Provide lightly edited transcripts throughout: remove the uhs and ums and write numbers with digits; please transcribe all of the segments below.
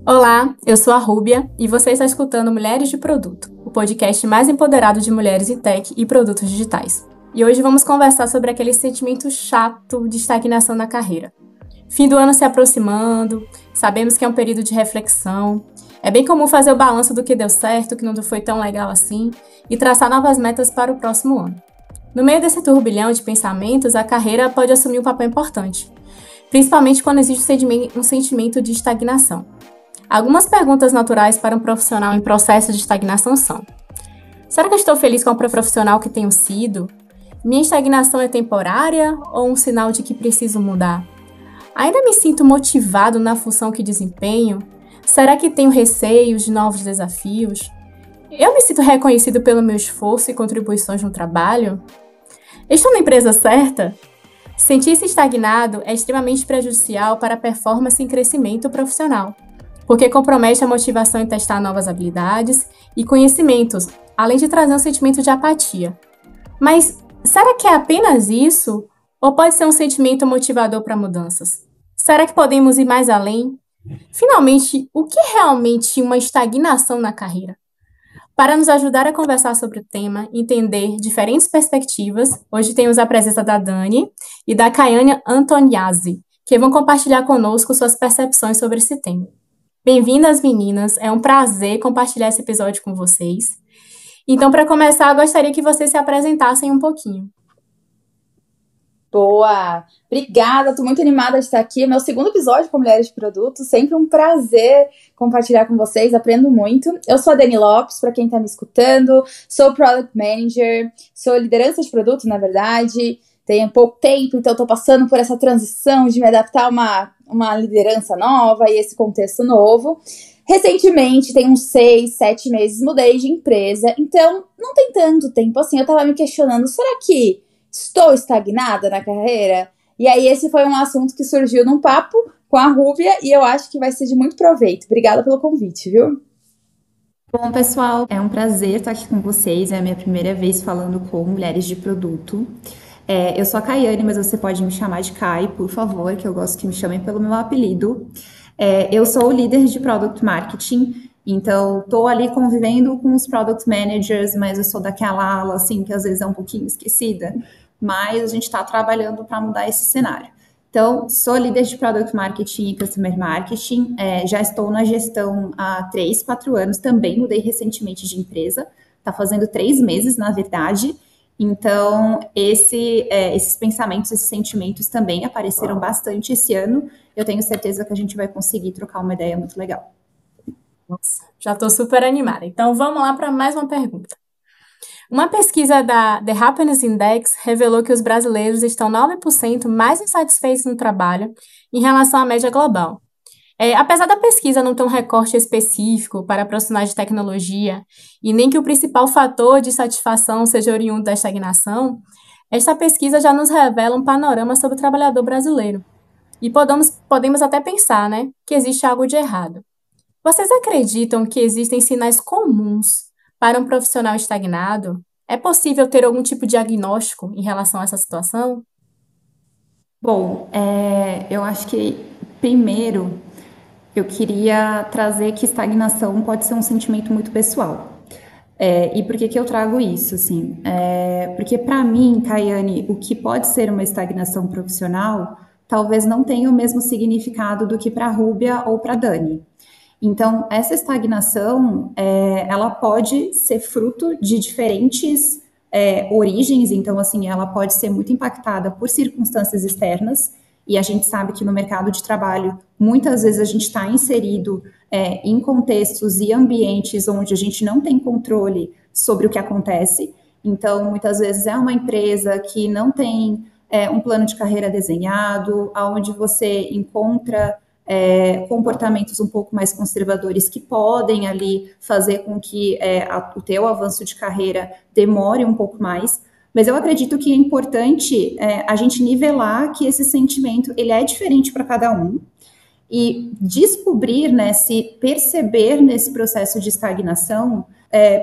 Olá, eu sou a Rúbia e você está escutando Mulheres de Produto, o podcast mais empoderado de mulheres em tech e produtos digitais. E hoje vamos conversar sobre aquele sentimento chato de estagnação na carreira. Fim do ano se aproximando, sabemos que é um período de reflexão. É bem comum fazer o balanço do que deu certo, o que não foi tão legal assim, e traçar novas metas para o próximo ano. No meio desse turbilhão de pensamentos, a carreira pode assumir um papel importante, principalmente quando existe um sentimento de estagnação. Algumas perguntas naturais para um profissional em processo de estagnação são: será que eu estou feliz com o profissional que tenho sido? Minha estagnação é temporária ou um sinal de que preciso mudar? Ainda me sinto motivado na função que desempenho? Será que tenho receios de novos desafios? Eu me sinto reconhecido pelo meu esforço e contribuições no trabalho? Estou na empresa certa? Sentir-se estagnado é extremamente prejudicial para a performance e crescimento profissional, porque compromete a motivação em testar novas habilidades e conhecimentos, além de trazer um sentimento de apatia. Mas será que é apenas isso? Ou pode ser um sentimento motivador para mudanças? Será que podemos ir mais além? Finalmente, o que é realmente uma estagnação na carreira? Para nos ajudar a conversar sobre o tema, entender diferentes perspectivas, hoje temos a presença da Dani e da Kayane Antoniazzi, que vão compartilhar conosco suas percepções sobre esse tema. Bem-vindas, meninas. É um prazer compartilhar esse episódio com vocês. Então, para começar, eu gostaria que vocês se apresentassem um pouquinho. Boa! Obrigada, estou muito animada de estar aqui. Meu segundo episódio com Mulheres de Produto, sempre um prazer compartilhar com vocês, aprendo muito. Eu sou a Dani Lopes, para quem está me escutando, sou Product Manager, sou liderança de produto, na verdade. Tenho pouco tempo, então estou passando por essa transição de me adaptar a uma liderança nova e esse contexto novo. Recentemente, tem uns 6, 7 meses, mudei de empresa, então não tem tanto tempo assim. Eu estava me questionando, será que estou estagnada na carreira? E aí esse foi um assunto que surgiu num papo com a Rúbia e eu acho que vai ser de muito proveito. Obrigada pelo convite, viu? Bom, pessoal, é um prazer estar aqui com vocês. É a minha primeira vez falando com mulheres de produto. Eu sou a Kayane, mas você pode me chamar de Kai, por favor, que eu gosto que me chamem pelo meu apelido. Eu sou o líder de Product Marketing, então estou ali convivendo com os Product Managers, mas eu sou daquela ala, assim, que às vezes é um pouquinho esquecida, mas a gente está trabalhando para mudar esse cenário. Então, sou líder de Product Marketing e Customer Marketing, já estou na gestão há 3, 4 anos, também mudei recentemente de empresa, está fazendo 3 meses, na verdade. Então, esses pensamentos, esses sentimentos também apareceram bastante esse ano. Eu tenho certeza que a gente vai conseguir trocar uma ideia muito legal. Nossa, já estou super animada. Então, vamos lá para mais uma pergunta. Uma pesquisa da The Happiness Index revelou que os brasileiros estão 9% mais insatisfeitos no trabalho em relação à média global. Apesar da pesquisa não ter um recorte específico para profissionais de tecnologia e nem que o principal fator de satisfação seja oriundo da estagnação, esta pesquisa já nos revela um panorama sobre o trabalhador brasileiro. E podemos até pensar, né, que existe algo de errado. Vocês acreditam que existem sinais comuns para um profissional estagnado? É possível ter algum tipo de diagnóstico em relação a essa situação? Bom, eu acho que, primeiro, eu queria trazer que estagnação pode ser um sentimento muito pessoal. E por que eu trago isso, assim? Porque para mim, Kayane, o que pode ser uma estagnação profissional, talvez não tenha o mesmo significado do que para a Rúbia ou para a Dani. Então, essa estagnação, ela pode ser fruto de diferentes origens. Então, assim, ela pode ser muito impactada por circunstâncias externas, e a gente sabe que no mercado de trabalho, muitas vezes a gente está inserido em contextos e ambientes onde a gente não tem controle sobre o que acontece. Então, muitas vezes é uma empresa que não tem um plano de carreira desenhado, onde você encontra comportamentos um pouco mais conservadores que podem ali fazer com que o teu avanço de carreira demore um pouco mais. Mas eu acredito que é importante a gente nivelar que esse sentimento ele é diferente para cada um e descobrir, né, se perceber nesse processo de estagnação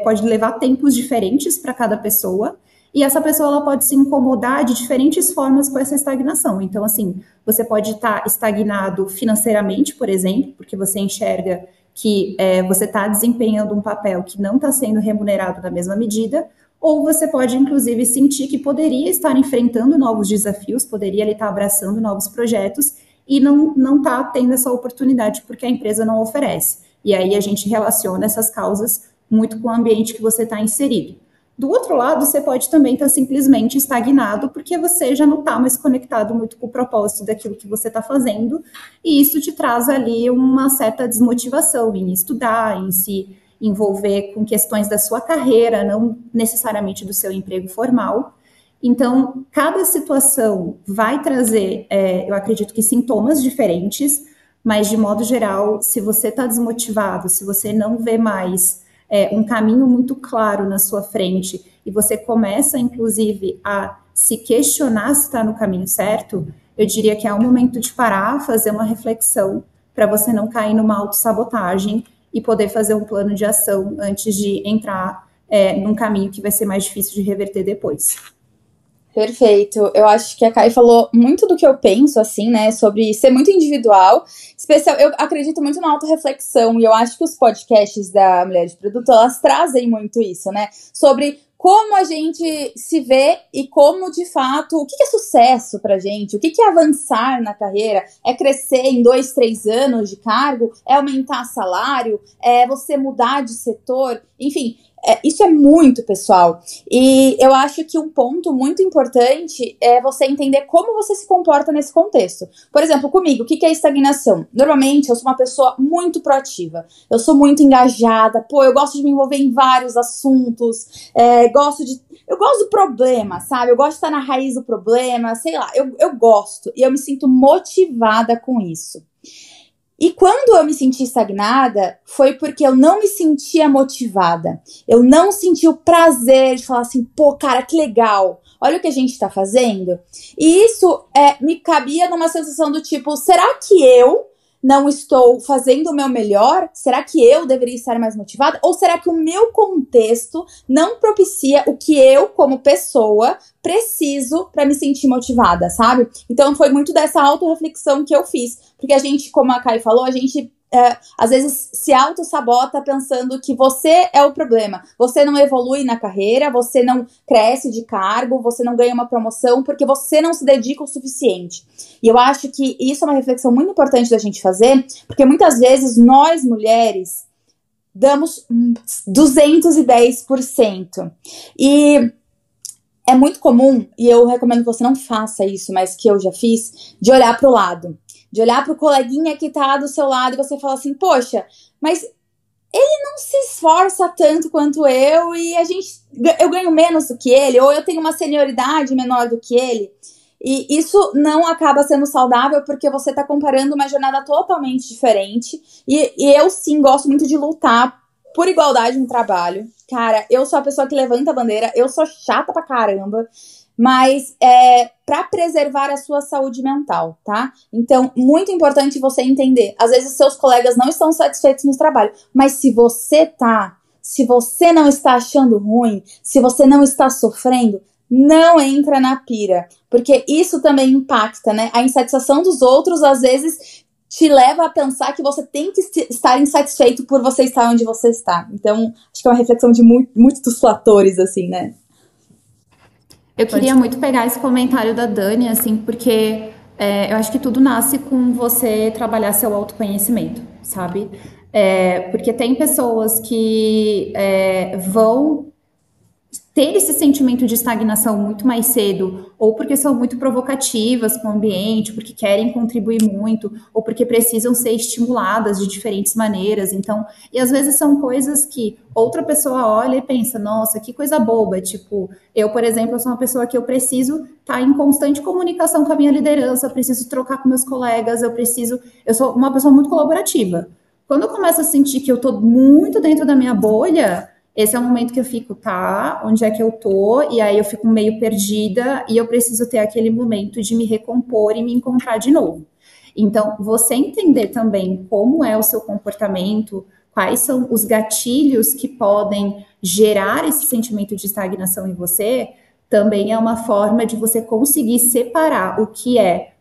pode levar tempos diferentes para cada pessoa e essa pessoa ela pode se incomodar de diferentes formas com essa estagnação. Então, assim, você pode estar estagnado financeiramente, por exemplo, porque você enxerga que você está desempenhando um papel que não está sendo remunerado na mesma medida, ou você pode, inclusive, sentir que poderia estar enfrentando novos desafios, poderia estar abraçando novos projetos e não está tendo essa oportunidade porque a empresa não oferece. E aí a gente relaciona essas causas muito com o ambiente que você está inserido. Do outro lado, você pode também estar simplesmente estagnado porque você já não está mais conectado muito com o propósito daquilo que você está fazendo, e isso te traz ali uma certa desmotivação em estudar, em se envolver com questões da sua carreira, não necessariamente do seu emprego formal. Então, cada situação vai trazer, eu acredito que sintomas diferentes, mas de modo geral, se você está desmotivado, se você não vê mais um caminho muito claro na sua frente e você começa, inclusive, a se questionar se está no caminho certo, eu diria que é um momento de parar, fazer uma reflexão para você não cair numa autossabotagem e poder fazer um plano de ação antes de entrar num caminho que vai ser mais difícil de reverter depois. Perfeito. Eu acho que a Kai falou muito do que eu penso, assim, né, sobre ser muito individual. Especial, eu acredito muito na autorreflexão, e eu acho que os podcasts da Mulher de Produto, elas trazem muito isso, né, sobre como a gente se vê e como, de fato, o que é sucesso pra gente, o que é avançar na carreira, é crescer em 2, 3 anos de cargo, é aumentar salário, é você mudar de setor, enfim. Isso é muito pessoal, e eu acho que um ponto muito importante é você entender como você se comporta nesse contexto. Por exemplo, comigo, o que é estagnação? Normalmente eu sou uma pessoa muito proativa, eu sou muito engajada, eu gosto de me envolver em vários assuntos, eu gosto do problema, sabe? Eu gosto de estar na raiz do problema, sei lá, eu gosto, e eu me sinto motivada com isso. E quando eu me senti estagnada, foi porque eu não me sentia motivada. Eu não senti o prazer de falar assim, cara, que legal. Olha o que a gente tá fazendo. E isso me cabia numa sensação do tipo, será que eu não estou fazendo o meu melhor? Será que eu deveria estar mais motivada? Ou será que o meu contexto não propicia o que eu, como pessoa, preciso para me sentir motivada, sabe? Então foi muito dessa autorreflexão que eu fiz. Porque a gente, como a Kai falou, a gente às vezes se auto-sabota pensando que você é o problema. Você não evolui na carreira, você não cresce de cargo, você não ganha uma promoção porque você não se dedica o suficiente. E eu acho que isso é uma reflexão muito importante da gente fazer, porque muitas vezes nós, mulheres, damos 210%. E é muito comum, e eu recomendo que você não faça isso, mas que eu já fiz, de olhar para o lado. De olhar pro coleguinha que tá do seu lado e você fala assim, poxa, mas ele não se esforça tanto quanto eu e eu ganho menos do que ele, ou eu tenho uma senioridade menor do que ele. E isso não acaba sendo saudável porque você tá comparando uma jornada totalmente diferente. E eu, sim, gosto muito de lutar por igualdade no trabalho. Cara, eu sou a pessoa que levanta a bandeira, eu sou chata pra caramba. Mas para preservar a sua saúde mental, tá? Então, muito importante você entender. Às vezes, seus colegas não estão satisfeitos no trabalho, mas se você não está achando ruim, se você não está sofrendo, não entra na pira, porque isso também impacta, né? A insatisfação dos outros, às vezes, te leva a pensar que você tem que estar insatisfeito por você estar onde você está. Então, acho que é uma reflexão de muitos fatores, assim, né? Eu queria muito pegar esse comentário da Dani, assim, porque eu acho que tudo nasce com você trabalhar seu autoconhecimento, sabe? Porque tem pessoas que vão ter esse sentimento de estagnação muito mais cedo, ou porque são muito provocativas com o ambiente, porque querem contribuir muito, ou porque precisam ser estimuladas de diferentes maneiras. Então, e às vezes são coisas que outra pessoa olha e pensa, nossa, que coisa boba. Tipo, eu, por exemplo, eu sou uma pessoa que eu preciso estar em constante comunicação com a minha liderança, eu preciso trocar com meus colegas, eu sou uma pessoa muito colaborativa. Quando eu começo a sentir que eu tô muito dentro da minha bolha, esse é o momento que eu fico, tá, onde é que eu tô? E aí eu fico meio perdida e eu preciso ter aquele momento de me recompor e me encontrar de novo. Então, você entender também como é o seu comportamento, quais são os gatilhos que podem gerar esse sentimento de estagnação em você, também é uma forma de você conseguir separar o que é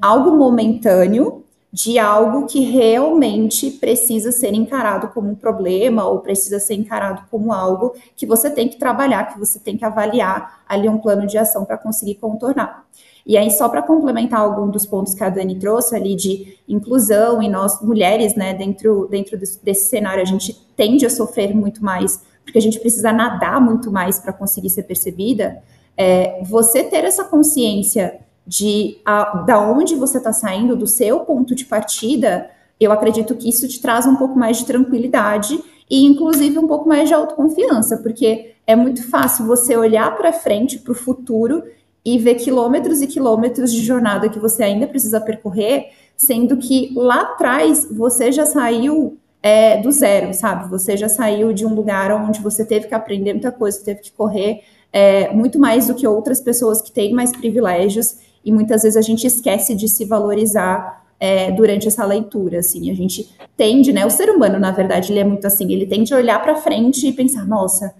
algo momentâneo de algo que realmente precisa ser encarado como um problema ou precisa ser encarado como algo que você tem que trabalhar, que você tem que avaliar ali um plano de ação para conseguir contornar. E aí, só para complementar algum dos pontos que a Dani trouxe ali de inclusão, e nós, mulheres, né, dentro desse cenário, a gente tende a sofrer muito mais, porque a gente precisa nadar muito mais para conseguir ser percebida. Você ter essa consciência da onde você está saindo, do seu ponto de partida, eu acredito que isso te traz um pouco mais de tranquilidade e, inclusive, um pouco mais de autoconfiança, porque é muito fácil você olhar para frente, para o futuro, e ver quilômetros e quilômetros de jornada que você ainda precisa percorrer, sendo que lá atrás você já saiu do zero, sabe? Você já saiu de um lugar onde você teve que aprender muita coisa, teve que correr muito mais do que outras pessoas que têm mais privilégios, e muitas vezes a gente esquece de se valorizar durante essa leitura, assim, a gente tende, né, o ser humano, na verdade, ele é muito assim, ele tende a olhar para frente e pensar, nossa,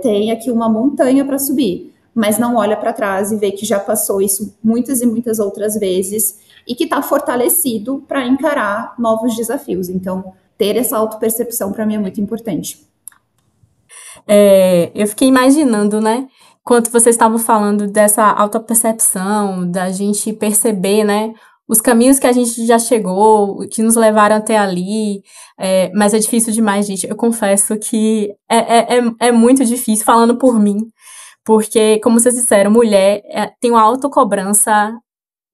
tem aqui uma montanha para subir, mas não olha para trás e vê que já passou isso muitas e muitas outras vezes e que está fortalecido para encarar novos desafios. Então, ter essa autopercepção para mim é muito importante. Eu fiquei imaginando, né, quando vocês estavam falando dessa autopercepção, da gente perceber, né, os caminhos que a gente já chegou, que nos levaram até ali, mas é difícil demais, gente. Eu confesso que é muito difícil, falando por mim, porque, como vocês disseram, mulher tem uma autocobrança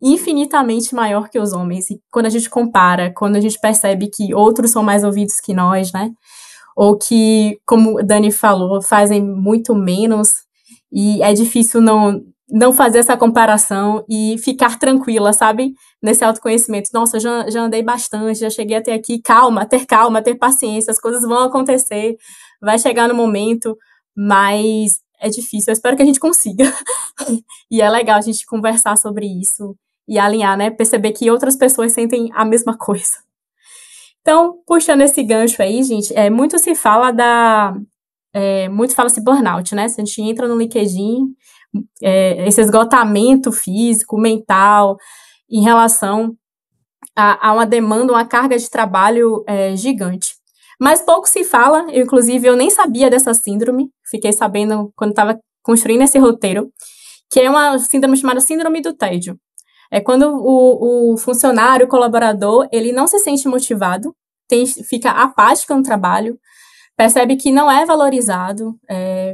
infinitamente maior que os homens. E quando a gente compara, quando a gente percebe que outros são mais ouvidos que nós, né? Ou que, como a Dani falou, fazem muito menos, e é difícil não fazer essa comparação e ficar tranquila, sabe? Nesse autoconhecimento. Nossa, eu já andei bastante, já cheguei até aqui. Calma, ter paciência, as coisas vão acontecer, vai chegar no momento, mas é difícil. Eu espero que a gente consiga. E é legal a gente conversar sobre isso e alinhar, né? Perceber que outras pessoas sentem a mesma coisa. Então, puxando esse gancho aí, gente, muito se fala fala-se burnout, né? Se a gente entra no LinkedIn, esse esgotamento físico, mental, em relação a uma demanda, uma carga de trabalho gigante. Mas pouco se fala, inclusive eu nem sabia dessa síndrome, fiquei sabendo quando estava construindo esse roteiro, que é uma síndrome chamada síndrome do tédio. É quando o funcionário, o colaborador, ele não se sente motivado, fica apático no trabalho, percebe que não é valorizado,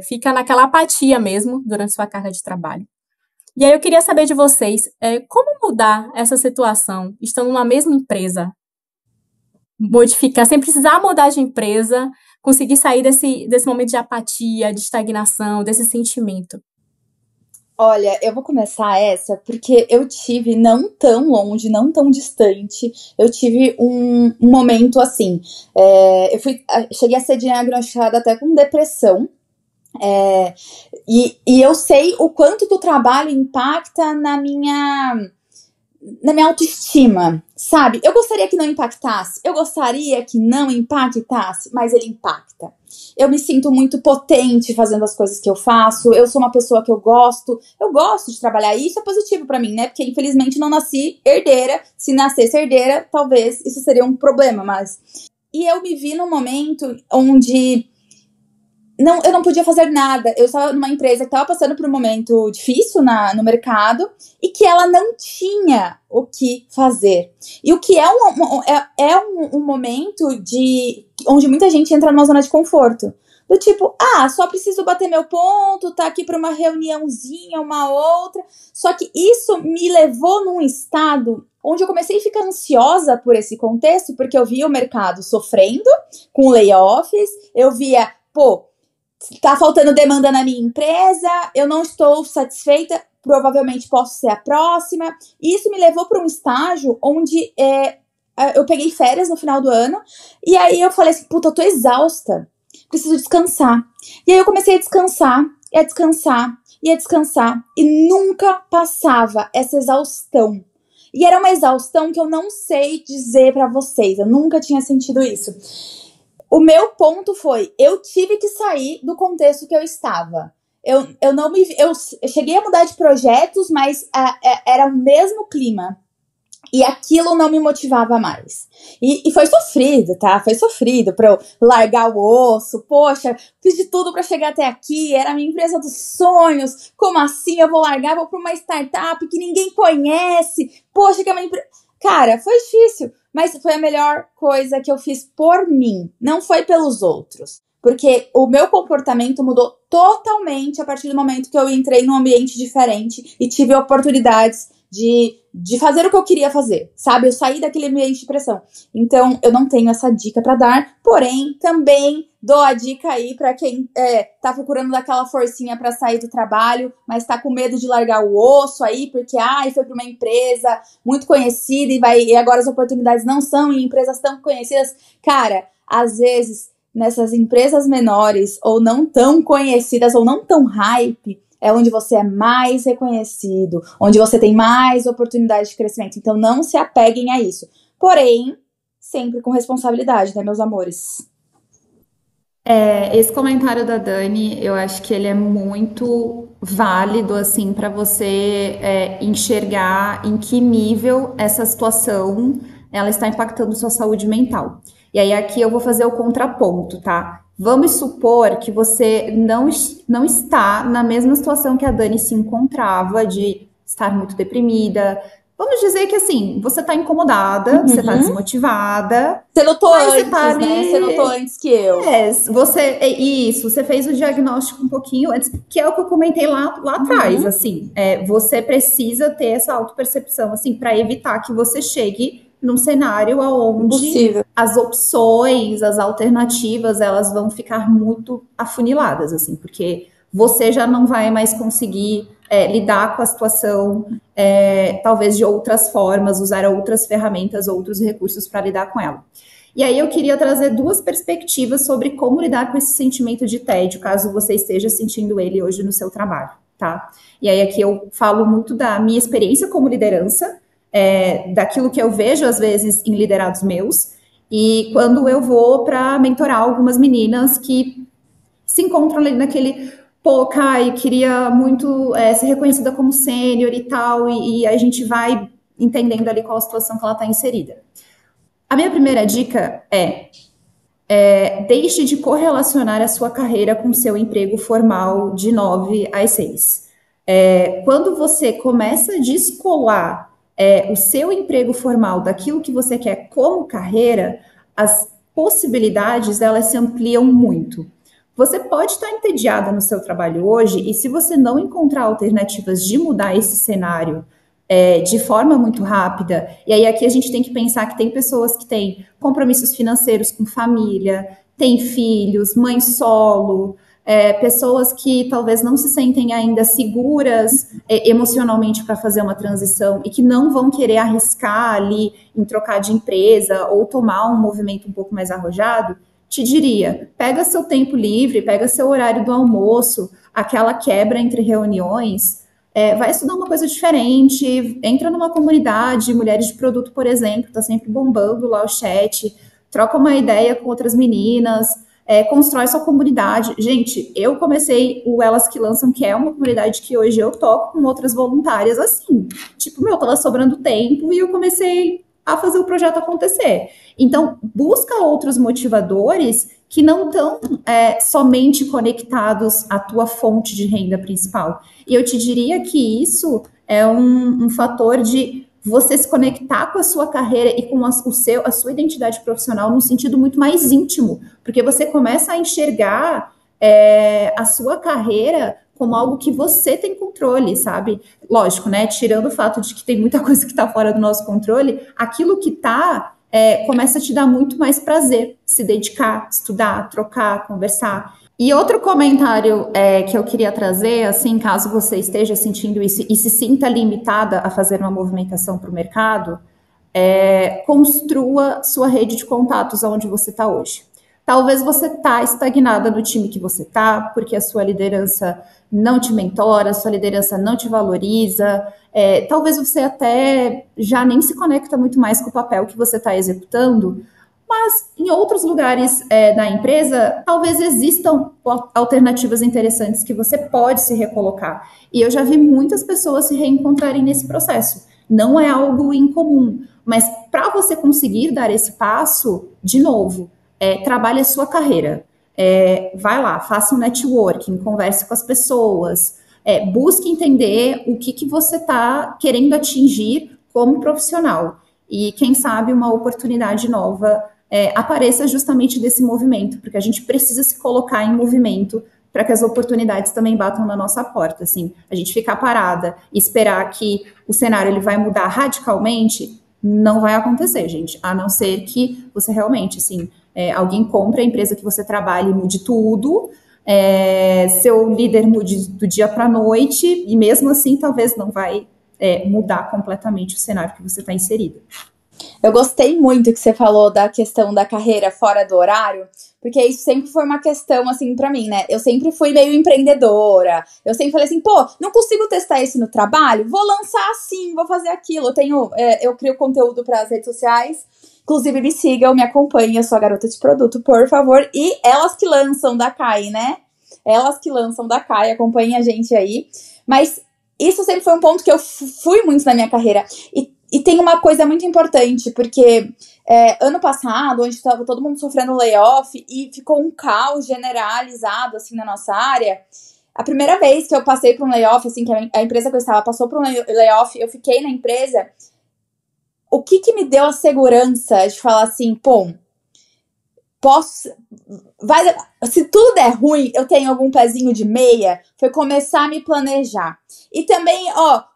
fica naquela apatia mesmo durante sua carga de trabalho. E aí eu queria saber de vocês, como mudar essa situação, estando numa mesma empresa? Modificar, sem precisar mudar de empresa, conseguir sair desse momento de apatia, de estagnação, desse sentimento. Olha, eu vou começar essa porque eu tive, não tão longe, não tão distante, eu tive um momento assim, cheguei a ser diagnosticada até com depressão, e eu sei o quanto que o trabalho impacta na minha autoestima, sabe? Eu gostaria que não impactasse, eu gostaria que não impactasse, mas ele impacta. Eu me sinto muito potente fazendo as coisas que eu faço, eu sou uma pessoa que eu gosto de trabalhar, e isso é positivo pra mim, né? Porque infelizmente não nasci herdeira, se nascesse herdeira, talvez isso seria um problema, mas... E eu me vi num momento onde eu não podia fazer nada. Eu estava numa empresa que estava passando por um momento difícil no mercado e que ela não tinha o que fazer. E o que é um momento onde muita gente entra numa zona de conforto. Do tipo, só preciso bater meu ponto, tá aqui para uma reuniãozinha, uma outra. Só que isso me levou num estado onde eu comecei a ficar ansiosa por esse contexto, porque eu via o mercado sofrendo com layoffs, eu via, tá faltando demanda na minha empresa, eu não estou satisfeita, provavelmente posso ser a próxima. E isso me levou para um estágio onde eu peguei férias no final do ano, e aí eu falei assim, eu tô exausta, preciso descansar. E aí eu comecei a descansar, e a descansar, e a descansar, e nunca passava essa exaustão. E era uma exaustão que eu não sei dizer pra vocês, eu nunca tinha sentido isso. O meu ponto foi, eu tive que sair do contexto que eu estava. eu não me... Eu cheguei a mudar de projetos, mas era o mesmo clima. E aquilo não me motivava mais. E foi sofrido, tá? Foi sofrido pra eu largar o osso. Poxa, fiz de tudo pra chegar até aqui. Era a minha empresa dos sonhos. Como assim eu vou largar? Vou pra uma startup que ninguém conhece. Poxa, que é uma empresa... Cara, foi difícil. Mas foi a melhor coisa que eu fiz por mim. Não foi pelos outros. Porque o meu comportamento mudou totalmente a partir do momento que eu entrei num ambiente diferente e tive oportunidades de fazer o que eu queria fazer, sabe? Eu saí daquele ambiente de pressão. Então, eu não tenho essa dica pra dar, porém, também dou a dica aí pra quem tá procurando daquela forcinha pra sair do trabalho, mas tá com medo de largar o osso aí, porque, foi pra uma empresa muito conhecida e agora as oportunidades não são em empresas tão conhecidas. Cara, às vezes, nessas empresas menores, ou não tão conhecidas, ou não tão hype, é onde você é mais reconhecido, onde você tem mais oportunidade de crescimento. Então, não se apeguem a isso. Porém, sempre com responsabilidade, né, meus amores? Esse comentário da Dani, eu acho que ele é muito válido, assim, para você enxergar em que nível essa situação ela está impactando sua saúde mental. E aí, aqui eu vou fazer o contraponto, tá? Vamos supor que você não está na mesma situação que a Dani se encontrava, de estar muito deprimida. Vamos dizer que, assim, você está incomodada, você está desmotivada. Você notou antes, você tá ali... né? Você notou antes que eu. Você fez o diagnóstico um pouquinho antes, que é o que eu comentei lá atrás, assim. Você precisa ter essa autopercepção, assim, para evitar que você chegue num cenário onde as opções, as alternativas, elas vão ficar muito afuniladas, assim, porque você já não vai mais conseguir lidar com a situação, talvez de outras formas, usar outras ferramentas, outros recursos para lidar com ela. E aí eu queria trazer duas perspectivas sobre como lidar com esse sentimento de tédio, caso você esteja sentindo ele hoje no seu trabalho, tá? E aí aqui eu falo muito da minha experiência como liderança, daquilo que eu vejo, às vezes, em liderados meus, e quando eu vou para mentorar algumas meninas que se encontram ali naquele, pô, Kai, queria muito ser reconhecida como sênior e tal, e a gente vai entendendo ali qual a situação que ela está inserida. A minha primeira dica deixe de correlacionar a sua carreira com o seu emprego formal de 9 às 6. Quando você começa a descolar o seu emprego formal daquilo que você quer como carreira, as possibilidades, elas se ampliam muito. Você pode estar entediada no seu trabalho hoje, e se você não encontrar alternativas de mudar esse cenário de forma muito rápida, e aí aqui a gente tem que pensar que tem pessoas que têm compromissos financeiros com família, têm filhos, mãe solo, pessoas que talvez não se sentem ainda seguras emocionalmente para fazer uma transição e que não vão querer arriscar ali em trocar de empresa ou tomar um movimento um pouco mais arrojado, te diria, pega seu tempo livre, pega seu horário do almoço, aquela quebra entre reuniões, vai estudar uma coisa diferente, entra numa comunidade, Mulheres de Produto, por exemplo, tá sempre bombando lá o chat, troca uma ideia com outras meninas, constrói sua comunidade. Gente, eu comecei o Elas que Lançam, que é uma comunidade que hoje eu toco com outras voluntárias, assim, tipo, tava sobrando tempo e eu comecei a fazer o projeto acontecer. Então, busca outros motivadores que não estão somente conectados à tua fonte de renda principal. E eu te diria que isso é um fator de você se conectar com a sua carreira e com a sua identidade profissional num sentido muito mais íntimo, porque você começa a enxergar a sua carreira como algo que você tem controle, sabe? Lógico, né? Tirando o fato de que tem muita coisa que está fora do nosso controle, aquilo que está começa a te dar muito mais prazer, se dedicar, estudar, trocar, conversar. E outro comentário que eu queria trazer, assim, caso você esteja sentindo isso e se sinta limitada a fazer uma movimentação para o mercado, construa sua rede de contatos onde você está hoje. Talvez você está estagnada no time que você está, porque a sua liderança não te mentora, a sua liderança não te valoriza, talvez você até já nem se conecta muito mais com o papel que você está executando, mas em outros lugares da empresa, talvez existam alternativas interessantes que você pode se recolocar. E eu já vi muitas pessoas se reencontrarem nesse processo. Não é algo incomum, mas para você conseguir dar esse passo, de novo, trabalhe a sua carreira. Vai lá, faça um networking, converse com as pessoas, busque entender o que você está querendo atingir como profissional. E quem sabe uma oportunidade nova apareça justamente desse movimento, porque a gente precisa se colocar em movimento para que as oportunidades também batam na nossa porta. Assim, a gente ficar parada e esperar que o cenário ele vai mudar radicalmente, não vai acontecer, gente, a não ser que você realmente, assim, alguém compre a empresa que você trabalha e mude tudo, seu líder mude do dia para a noite, e mesmo assim talvez não vai mudar completamente o cenário que você está inserido. Eu gostei muito que você falou da questão da carreira fora do horário, porque isso sempre foi uma questão, assim, pra mim, né? Eu sempre fui meio empreendedora. Eu sempre falei assim, pô, não consigo testar isso no trabalho? Vou lançar assim, vou fazer aquilo. Eu crio conteúdo para as redes sociais. Inclusive, me sigam, me acompanhem. Eu sou a garota de produto, por favor. E elas que lançam da CAI, né? Elas que lançam da CAI, acompanhem a gente aí. Mas isso sempre foi um ponto que eu fui muito na minha carreira. E tem uma coisa muito importante, porque ano passado, onde estava todo mundo sofrendo layoff e ficou um caos generalizado, assim, na nossa área, a primeira vez que eu passei por um layoff, assim, que a empresa que eu estava passou por um layoff, eu fiquei na empresa, o que me deu a segurança de falar assim, pô, se tudo der ruim, eu tenho algum pezinho de meia, foi começar a me planejar. E também,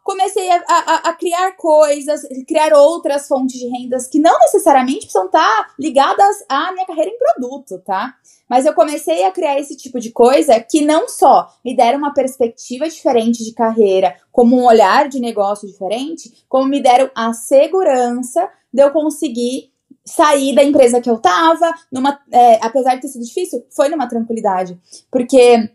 comecei a criar coisas, criar outras fontes de rendas que não necessariamente precisam estar ligadas à minha carreira em produto, tá? Mas eu comecei a criar esse tipo de coisa que não só me deram uma perspectiva diferente de carreira, como um olhar de negócio diferente, como me deram a segurança de eu conseguir sair da empresa que eu tava, apesar de ter sido difícil, foi numa tranquilidade. Porque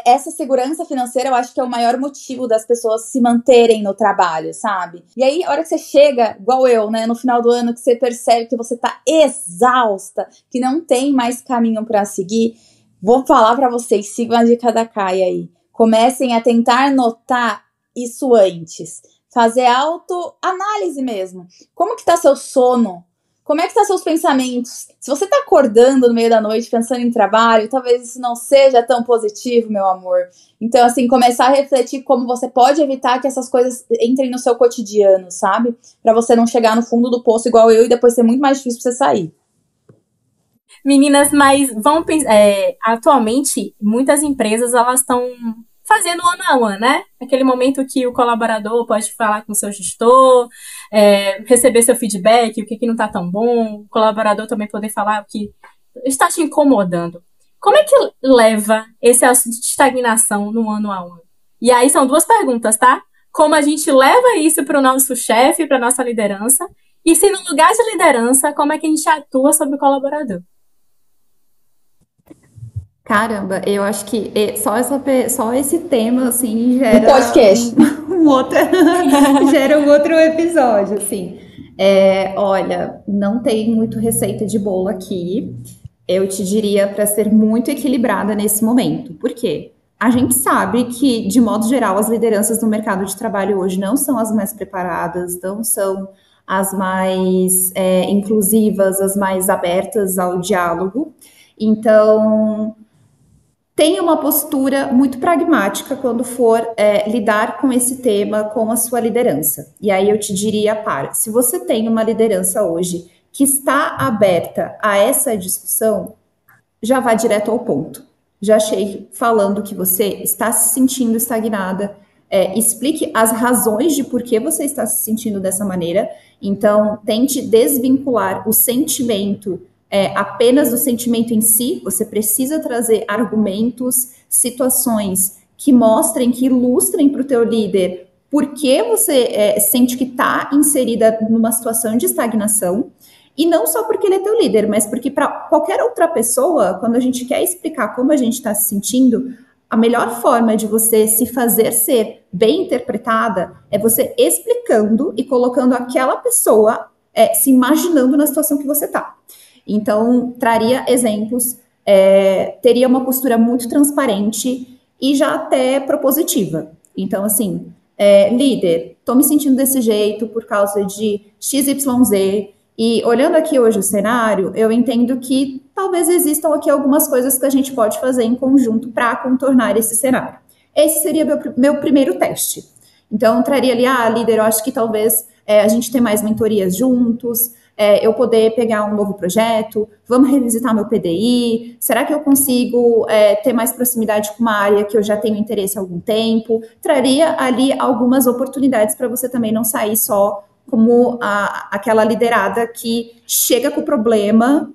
essa segurança financeira eu acho que é o maior motivo das pessoas se manterem no trabalho, sabe? E aí, a hora que você chega, igual eu, né, no final do ano, que você percebe que você tá exausta, que não tem mais caminho pra seguir, vou falar pra vocês, sigam a dica da Kai aí. Comecem a tentar notar isso antes. Fazer autoanálise mesmo. Como que tá seu sono? Como é que tá seus pensamentos? Se você tá acordando no meio da noite pensando em trabalho, talvez isso não seja tão positivo, meu amor. Então, assim, começar a refletir como você pode evitar que essas coisas entrem no seu cotidiano, sabe? Pra você não chegar no fundo do poço igual eu e depois ser muito mais difícil pra você sair. Meninas, mas atualmente, muitas empresas, elas estão fazendo one-on-one, né? Aquele momento que o colaborador pode falar com o seu gestor, receber seu feedback, o que não está tão bom, o colaborador também poder falar o que está te incomodando. Como é que leva esse assunto de estagnação no one-on-one? E aí são duas perguntas, tá? Como a gente leva isso para o nosso chefe, para a nossa liderança, e se no lugar de liderança, como é que a gente atua sobre o colaborador? Caramba, eu acho que só esse tema, assim, gera podcast. gera um outro episódio, assim. Olha, não tem muito receita de bolo aqui. Eu te diria para ser muito equilibrada nesse momento. Por quê? A gente sabe que, de modo geral, as lideranças no mercado de trabalho hoje não são as mais preparadas, não são as mais inclusivas, as mais abertas ao diálogo. Então, tenha uma postura muito pragmática quando for lidar com esse tema com a sua liderança. E aí eu te diria, se você tem uma liderança hoje que está aberta a essa discussão, já vá direto ao ponto. Já chegue falando que você está se sentindo estagnada, explique as razões de por que você está se sentindo dessa maneira. Então, tente desvincular o sentimento apenas do sentimento em si. Você precisa trazer argumentos, situações que mostrem, que ilustrem para o teu líder por que você sente que está inserida numa situação de estagnação, e não só porque ele é teu líder, mas porque para qualquer outra pessoa, quando a gente quer explicar como a gente está se sentindo, a melhor forma de você se fazer ser bem interpretada é você explicando e colocando aquela pessoa se imaginando na situação que você está. Então, traria exemplos, teria uma postura muito transparente e já até propositiva. Então, assim, líder, estou me sentindo desse jeito por causa de XYZ, e olhando aqui hoje o cenário, eu entendo que talvez existam aqui algumas coisas que a gente pode fazer em conjunto para contornar esse cenário. Esse seria meu primeiro teste. Então, eu traria ali, líder, eu acho que talvez a gente tenha mais mentorias juntos, eu poder pegar um novo projeto, vamos revisitar meu PDI, será que eu consigo ter mais proximidade com uma área que eu já tenho interesse há algum tempo? Traria ali algumas oportunidades para você também não sair só como aquela liderada que chega com o problema,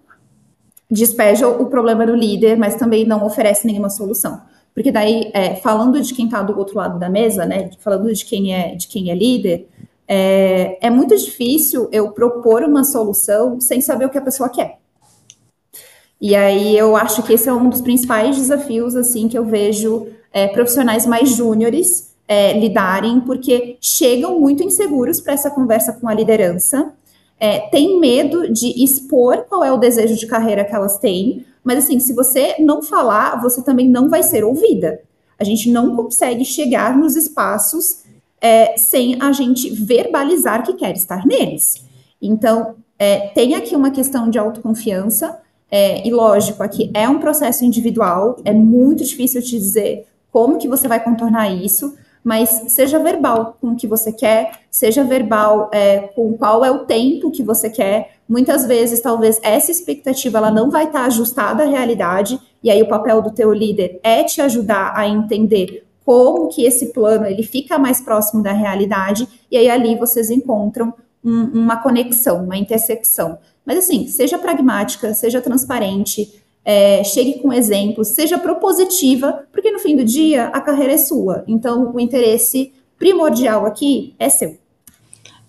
despeja o problema do líder, mas também não oferece nenhuma solução. Porque daí, falando de quem está do outro lado da mesa, né, falando de quem é líder, é muito difícil eu propor uma solução sem saber o que a pessoa quer. E aí eu acho que esse é um dos principais desafios assim que eu vejo profissionais mais júniores lidarem, porque chegam muito inseguros para essa conversa com a liderança, têm medo de expor qual é o desejo de carreira que elas têm, mas assim, se você não falar, você também não vai ser ouvida. A gente não consegue chegar nos espaços sem a gente verbalizar que quer estar neles. Então, tem aqui uma questão de autoconfiança, e lógico, aqui é um processo individual, é muito difícil te dizer como que você vai contornar isso, mas seja verbal com o que você quer, seja verbal com qual é o tempo que você quer. Muitas vezes, talvez, essa expectativa ela não vai estar ajustada à realidade, e aí o papel do teu líder é te ajudar a entender como que esse plano ele fica mais próximo da realidade, e aí ali vocês encontram uma conexão, uma intersecção. Mas assim, seja pragmática, seja transparente, chegue com exemplos, seja propositiva, porque no fim do dia a carreira é sua. Então o interesse primordial aqui é seu.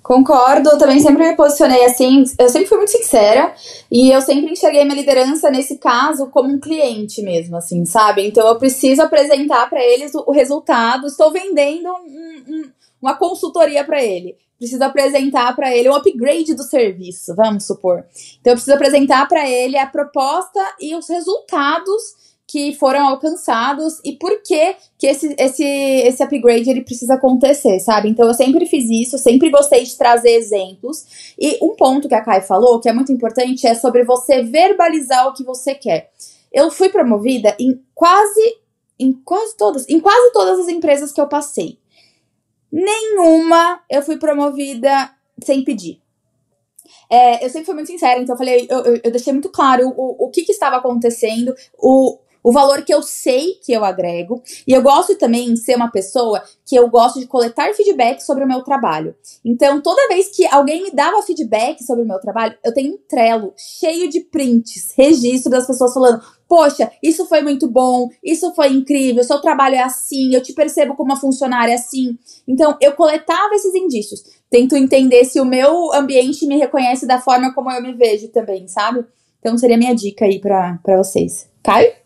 Concordo, eu também sempre me posicionei assim, eu sempre fui muito sincera e eu sempre enxerguei minha liderança nesse caso como um cliente mesmo, assim, sabe? Então eu preciso apresentar para eles o resultado, estou vendendo uma consultoria para ele. Preciso apresentar para ele um upgrade do serviço, vamos supor. Então eu preciso apresentar para ele a proposta e os resultados que foram alcançados e por que esse upgrade ele precisa acontecer, sabe? Então eu sempre fiz isso, sempre gostei de trazer exemplos. E um ponto que a Kai falou, que é muito importante, é sobre você verbalizar o que você quer. Eu fui promovida em quase todas as empresas que eu passei. Nenhuma eu fui promovida sem pedir. Eu sempre fui muito sincera, então eu falei, eu deixei muito claro o que estava acontecendo, o valor que eu sei que eu agrego. E eu gosto também de ser uma pessoa que eu gosto de coletar feedback sobre o meu trabalho. Então, toda vez que alguém me dava feedback sobre o meu trabalho, eu tenho um Trello cheio de prints, registro das pessoas falando: poxa, isso foi muito bom, isso foi incrível, seu trabalho é assim, eu te percebo como uma funcionária assim. Então, eu coletava esses indícios. Tento entender se o meu ambiente me reconhece da forma como eu me vejo também, sabe? Então, seria a minha dica aí pra vocês. Caio?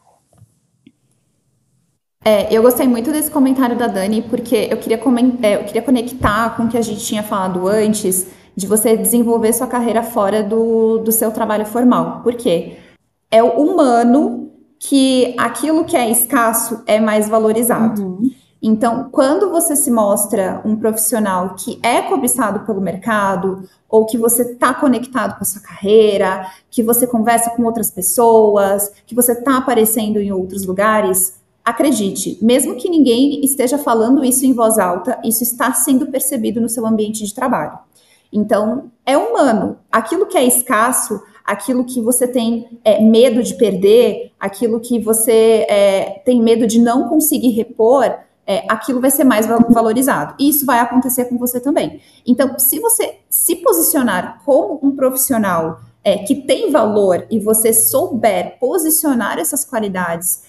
Eu gostei muito desse comentário da Dani, porque eu queria conectar com o que a gente tinha falado antes, de você desenvolver sua carreira fora do seu trabalho formal. Por quê? É o humano que aquilo que é escasso é mais valorizado. Uhum. Então, quando você se mostra um profissional que é cobiçado pelo mercado, ou que você está conectado com a sua carreira, que você conversa com outras pessoas, que você está aparecendo em outros lugares, acredite, mesmo que ninguém esteja falando isso em voz alta, isso está sendo percebido no seu ambiente de trabalho. Então, é humano. Aquilo que é escasso, aquilo que você tem medo de perder, aquilo que você tem medo de não conseguir repor, aquilo vai ser mais valorizado. E isso vai acontecer com você também. Então, se você se posicionar como um profissional que tem valor e você souber posicionar essas qualidades,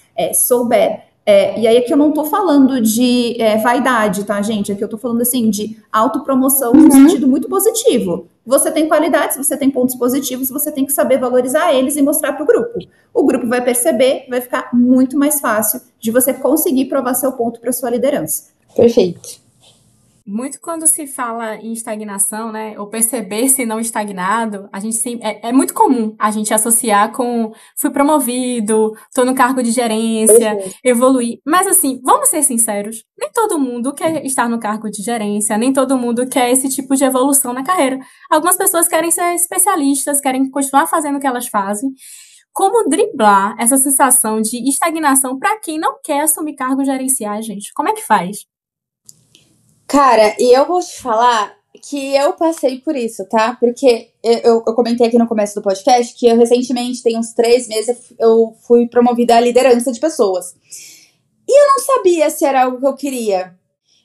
e aí aqui eu não tô falando de vaidade, tá, gente? Aqui eu tô falando, assim, de autopromoção no sentido muito positivo. Você tem qualidades, você tem pontos positivos, você tem que saber valorizar eles e mostrar pro grupo. O grupo vai perceber, vai ficar muito mais fácil de você conseguir provar seu ponto para sua liderança. Perfeito. muito quando se fala em estagnação, né, ou perceber se não estagnado, a gente é muito comum a gente associar com fui promovido, tô no cargo de gerência, evoluir. Mas assim, vamos ser sinceros, nem todo mundo quer estar no cargo de gerência, nem todo mundo quer esse tipo de evolução na carreira. Algumas pessoas querem ser especialistas, querem continuar fazendo o que elas fazem. Como driblar essa sensação de estagnação para quem não quer assumir cargos gerenciais, gente? Como é que faz? Cara, e eu vou te falar que eu passei por isso, tá? Porque eu comentei aqui no começo do podcast que eu recentemente, tem uns 3 meses, eu fui promovida à liderança de pessoas. E eu não sabia se era algo que eu queria.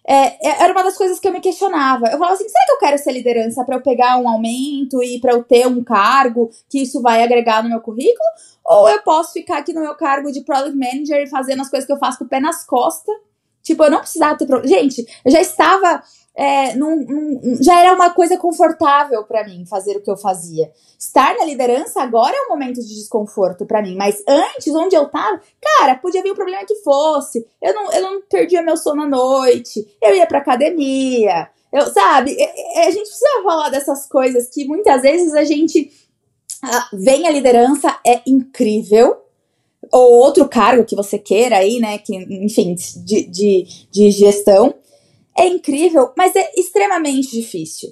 Era uma das coisas que eu me questionava. Eu falava assim, será que eu quero ser liderança pra eu pegar um aumento e pra eu ter um cargo que isso vai agregar no meu currículo? Ou eu posso ficar aqui no meu cargo de Product Manager e fazendo as coisas que eu faço com o pé nas costas? Tipo, eu não precisava ter problema. Gente, eu já estava... já era uma coisa confortável pra mim fazer o que eu fazia. Estar na liderança agora é um momento de desconforto pra mim. Mas antes, onde eu tava, cara, podia vir o problema que fosse. Eu não perdia meu sono à noite. Eu ia pra academia. Sabe? A gente precisa falar dessas coisas que muitas vezes a gente vem a liderança, é incrível. Ou outro cargo que você queira aí, né? Que, enfim, de gestão. É incrível, mas é extremamente difícil.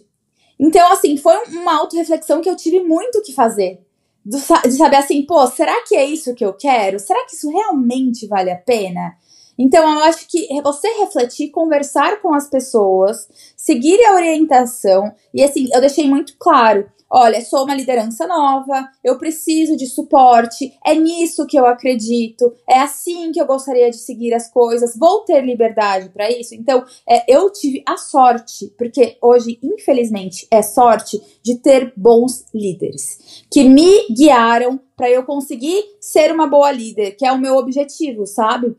Então, assim, foi uma autorreflexão que eu tive muito o que fazer. De saber assim, pô, será que é isso que eu quero? Será que isso realmente vale a pena? Então, eu acho que você refletir, conversar com as pessoas, seguir a orientação. E assim, eu deixei muito claro. Olha, sou uma liderança nova, eu preciso de suporte, é nisso que eu acredito, é assim que eu gostaria de seguir as coisas, vou ter liberdade para isso. Então, eu tive a sorte, porque hoje, infelizmente, é sorte de ter bons líderes, que me guiaram para eu conseguir ser uma boa líder, que é o meu objetivo, sabe?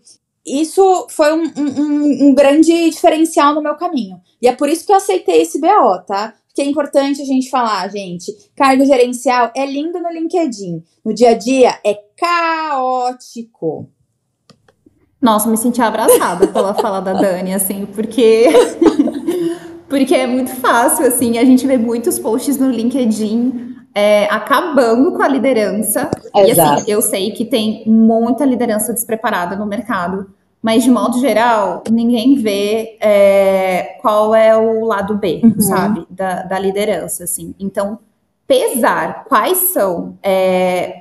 Isso foi um grande diferencial no meu caminho. E é por isso que eu aceitei esse BO, tá? Que é importante a gente falar, gente. Cargo gerencial é lindo no LinkedIn. No dia a dia é caótico. Nossa, me senti abraçada pela fala da Dani, assim, porque é muito fácil, assim, a gente vê muitos posts no LinkedIn acabando com a liderança. Exato. E assim, eu sei que tem muita liderança despreparada no mercado, mas de modo geral, ninguém vê qual é o lado B, sabe, da liderança, assim. Então, pesar quais são,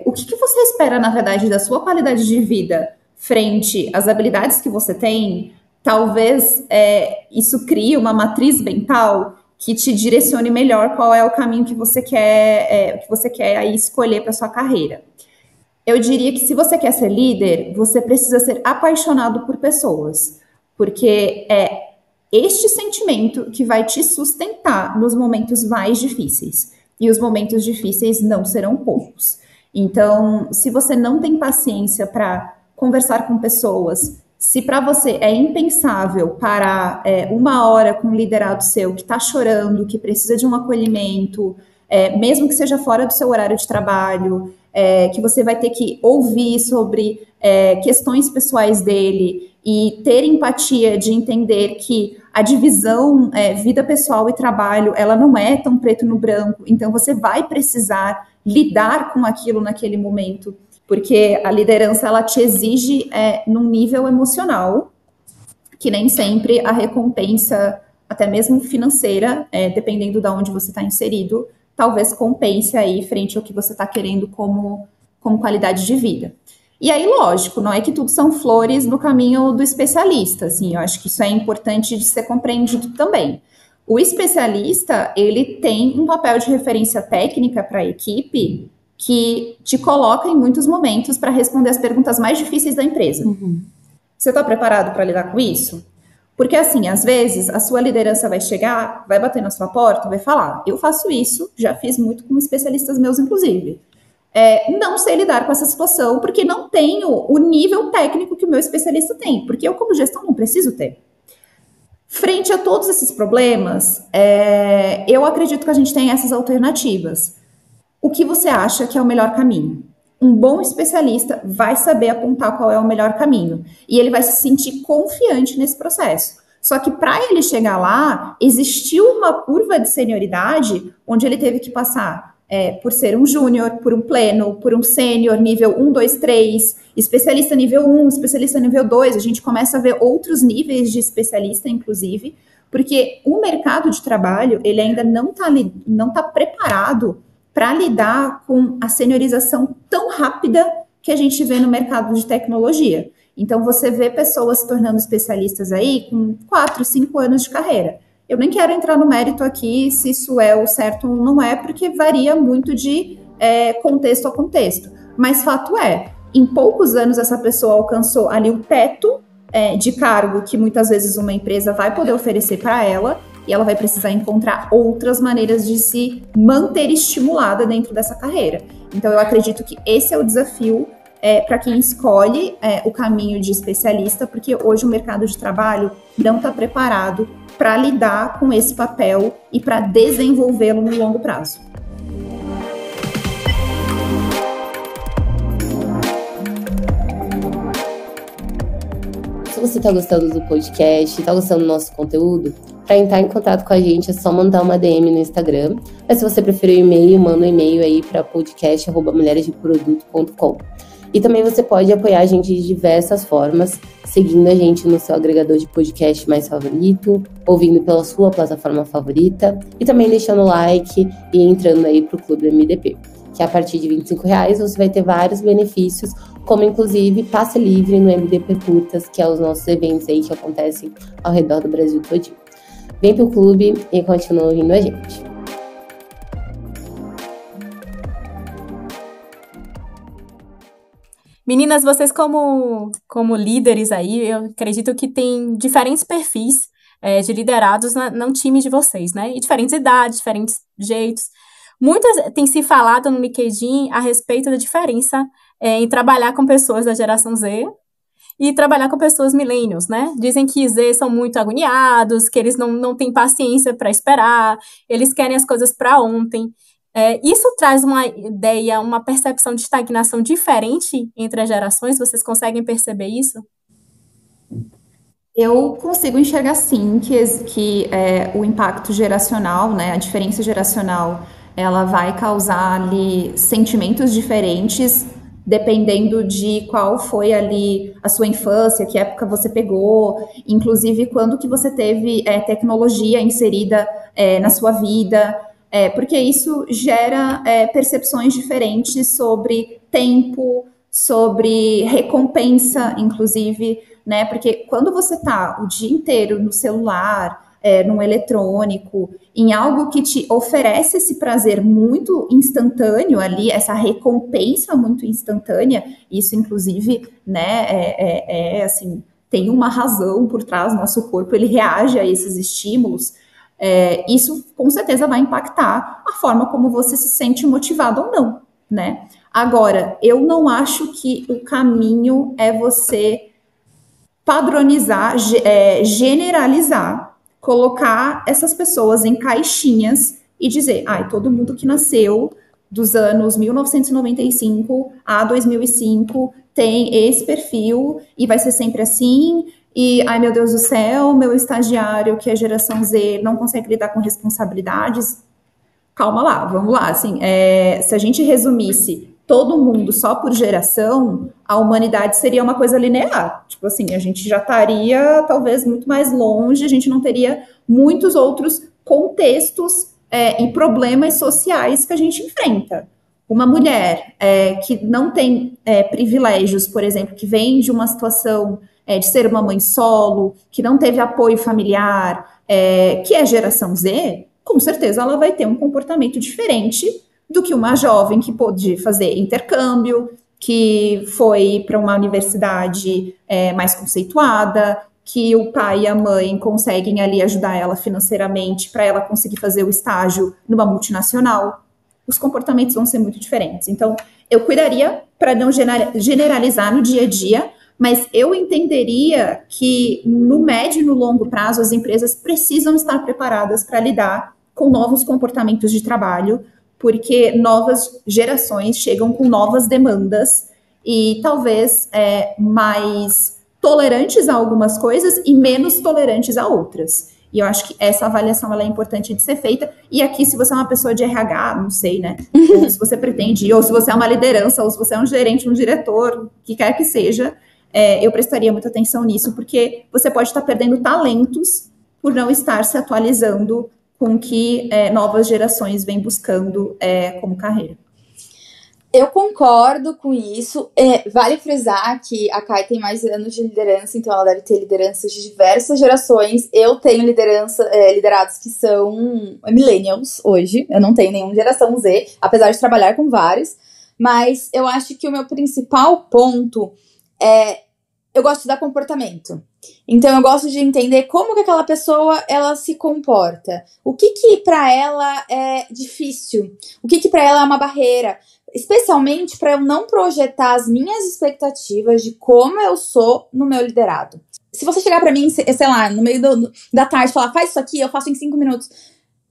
o que você espera, na verdade, da sua qualidade de vida frente às habilidades que você tem, talvez isso crie uma matriz mental que te direcione melhor qual é o caminho que você quer, aí escolher para sua carreira. Eu diria que se você quer ser líder, você precisa ser apaixonado por pessoas, porque é este sentimento que vai te sustentar nos momentos mais difíceis. E os momentos difíceis não serão poucos. Então, se você não tem paciência para conversar com pessoas, se para você é impensável parar 1 hora com um liderado seu que está chorando, que precisa de um acolhimento, mesmo que seja fora do seu horário de trabalho, que você vai ter que ouvir sobre questões pessoais dele e ter empatia de entender que a divisão vida pessoal e trabalho, ela não é tão preto no branco, então você vai precisar lidar com aquilo naquele momento, porque a liderança, ela te exige num nível emocional, que nem sempre a recompensa, até mesmo financeira, dependendo de onde você está inserido, talvez compense aí frente ao que você está querendo como qualidade de vida. E aí, lógico, não é que tudo são flores no caminho do especialista, assim, eu acho que isso é importante de ser compreendido também. O especialista, ele tem um papel de referência técnica para a equipe que te coloca em muitos momentos para responder as perguntas mais difíceis da empresa. Você está preparado para lidar com isso? Porque, assim, às vezes, a sua liderança vai chegar, vai bater na sua porta, vai falar, eu faço isso, já fiz muito com especialistas meus, inclusive. Não sei lidar com essa situação, porque não tenho o nível técnico que o meu especialista tem, porque eu, como gestão, não preciso ter. Frente a todos esses problemas, eu acredito que a gente tem essas alternativas. O que você acha que é o melhor caminho? Um bom especialista vai saber apontar qual é o melhor caminho. E ele vai se sentir confiante nesse processo. Só que para ele chegar lá, existiu uma curva de senioridade onde ele teve que passar por ser um júnior, por um pleno, por um sênior, nível 1, 2, 3, especialista nível 1, especialista nível 2. A gente começa a ver outros níveis de especialista, inclusive, porque o mercado de trabalho, ele ainda não tá preparado para lidar com a seniorização tão rápida que a gente vê no mercado de tecnologia. Então, você vê pessoas se tornando especialistas aí com 4, 5 anos de carreira. Eu nem quero entrar no mérito aqui se isso é o certo ou não é, porque varia muito de contexto a contexto. Mas fato é, em poucos anos essa pessoa alcançou ali o teto de cargo que muitas vezes uma empresa vai poder oferecer para ela, e ela vai precisar encontrar outras maneiras de se manter estimulada dentro dessa carreira. Então, eu acredito que esse é o desafio para quem escolhe o caminho de especialista, porque hoje o mercado de trabalho não está preparado para lidar com esse papel e para desenvolvê-lo no longo prazo. Se você está gostando do podcast, está gostando do nosso conteúdo, para entrar em contato com a gente é só mandar uma DM no Instagram. Mas se você preferir o e-mail, manda um e-mail aí para podcast@mulheresdeproduto.com. E também você pode apoiar a gente de diversas formas, seguindo a gente no seu agregador de podcast mais favorito, ouvindo pela sua plataforma favorita e também deixando like e entrando aí para o Clube MDP, que a partir de R$25 você vai ter vários benefícios, como inclusive passe livre no MDP Curtas, que é os nossos eventos aí que acontecem ao redor do Brasil todinho. Vem pro clube e continua ouvindo a gente. Meninas, vocês como líderes aí, eu acredito que tem diferentes perfis de liderados no time de vocês, né? E diferentes idades, diferentes jeitos. Muitas tem se falado no LinkedIn a respeito da diferença em trabalhar com pessoas da geração Z e trabalhar com pessoas millennials, né? Dizem que Z são muito agoniados, que eles não têm paciência para esperar, eles querem as coisas para ontem. Isso traz uma ideia, uma percepção de estagnação diferente entre as gerações? Vocês conseguem perceber isso? Eu consigo enxergar sim que o impacto geracional, né, a diferença geracional, ela vai causar ali sentimentos diferentes, dependendo de qual foi ali a sua infância, que época você pegou, inclusive quando que você teve tecnologia inserida na sua vida, porque isso gera percepções diferentes sobre tempo, sobre recompensa, inclusive, né? Porque quando você está o dia inteiro no celular, num eletrônico, em algo que te oferece esse prazer muito instantâneo ali, essa recompensa muito instantânea, isso inclusive, né, assim, tem uma razão por trás, nosso corpo, ele reage a esses estímulos, isso com certeza vai impactar a forma como você se sente motivado ou não, né? Agora, eu não acho que o caminho é você padronizar, generalizar, colocar essas pessoas em caixinhas e dizer, todo mundo que nasceu dos anos 1995 a 2005 tem esse perfil e vai ser sempre assim, e, ai meu Deus do céu, meu estagiário que é geração Z não consegue lidar com responsabilidades. Calma lá, vamos lá, assim, se a gente resumisse todo mundo só por geração, a humanidade seria uma coisa linear. Tipo assim, a gente já estaria talvez muito mais longe, a gente não teria muitos outros contextos e problemas sociais que a gente enfrenta. Uma mulher que não tem privilégios, por exemplo, que vem de uma situação de ser uma mãe solo, que não teve apoio familiar, que é geração Z, com certeza ela vai ter um comportamento diferente do que uma jovem que pôde fazer intercâmbio, que foi para uma universidade mais conceituada, que o pai e a mãe conseguem ali ajudar ela financeiramente para ela conseguir fazer o estágio numa multinacional. Os comportamentos vão ser muito diferentes. Então, eu cuidaria para não generalizar no dia a dia, mas eu entenderia que no médio e no longo prazo as empresas precisam estar preparadas para lidar com novos comportamentos de trabalho, porque novas gerações chegam com novas demandas e talvez mais tolerantes a algumas coisas e menos tolerantes a outras. E eu acho que essa avaliação ela é importante de ser feita. E aqui, se você é uma pessoa de RH, não sei, né? Ou se você pretende, ou se você é uma liderança, ou se você é um gerente, um diretor, o que quer que seja, eu prestaria muita atenção nisso, porque você pode estar perdendo talentos por não estar se atualizando com o que novas gerações vêm buscando como carreira. Eu concordo com isso. Vale frisar que a Kai tem mais anos de liderança, então ela deve ter lideranças de diversas gerações. Eu tenho liderados que são millennials hoje. Eu não tenho nenhuma geração Z, apesar de trabalhar com vários. Mas eu acho que o meu principal ponto eu gosto de dar comportamento. Então eu gosto de entender como que aquela pessoa ela se comporta. O que para ela é difícil? O que para ela é uma barreira? Especialmente para eu não projetar as minhas expectativas de como eu sou no meu liderado. Se você chegar para mim, sei lá, no meio da tarde e falar, faz isso aqui, eu faço em 5 minutos.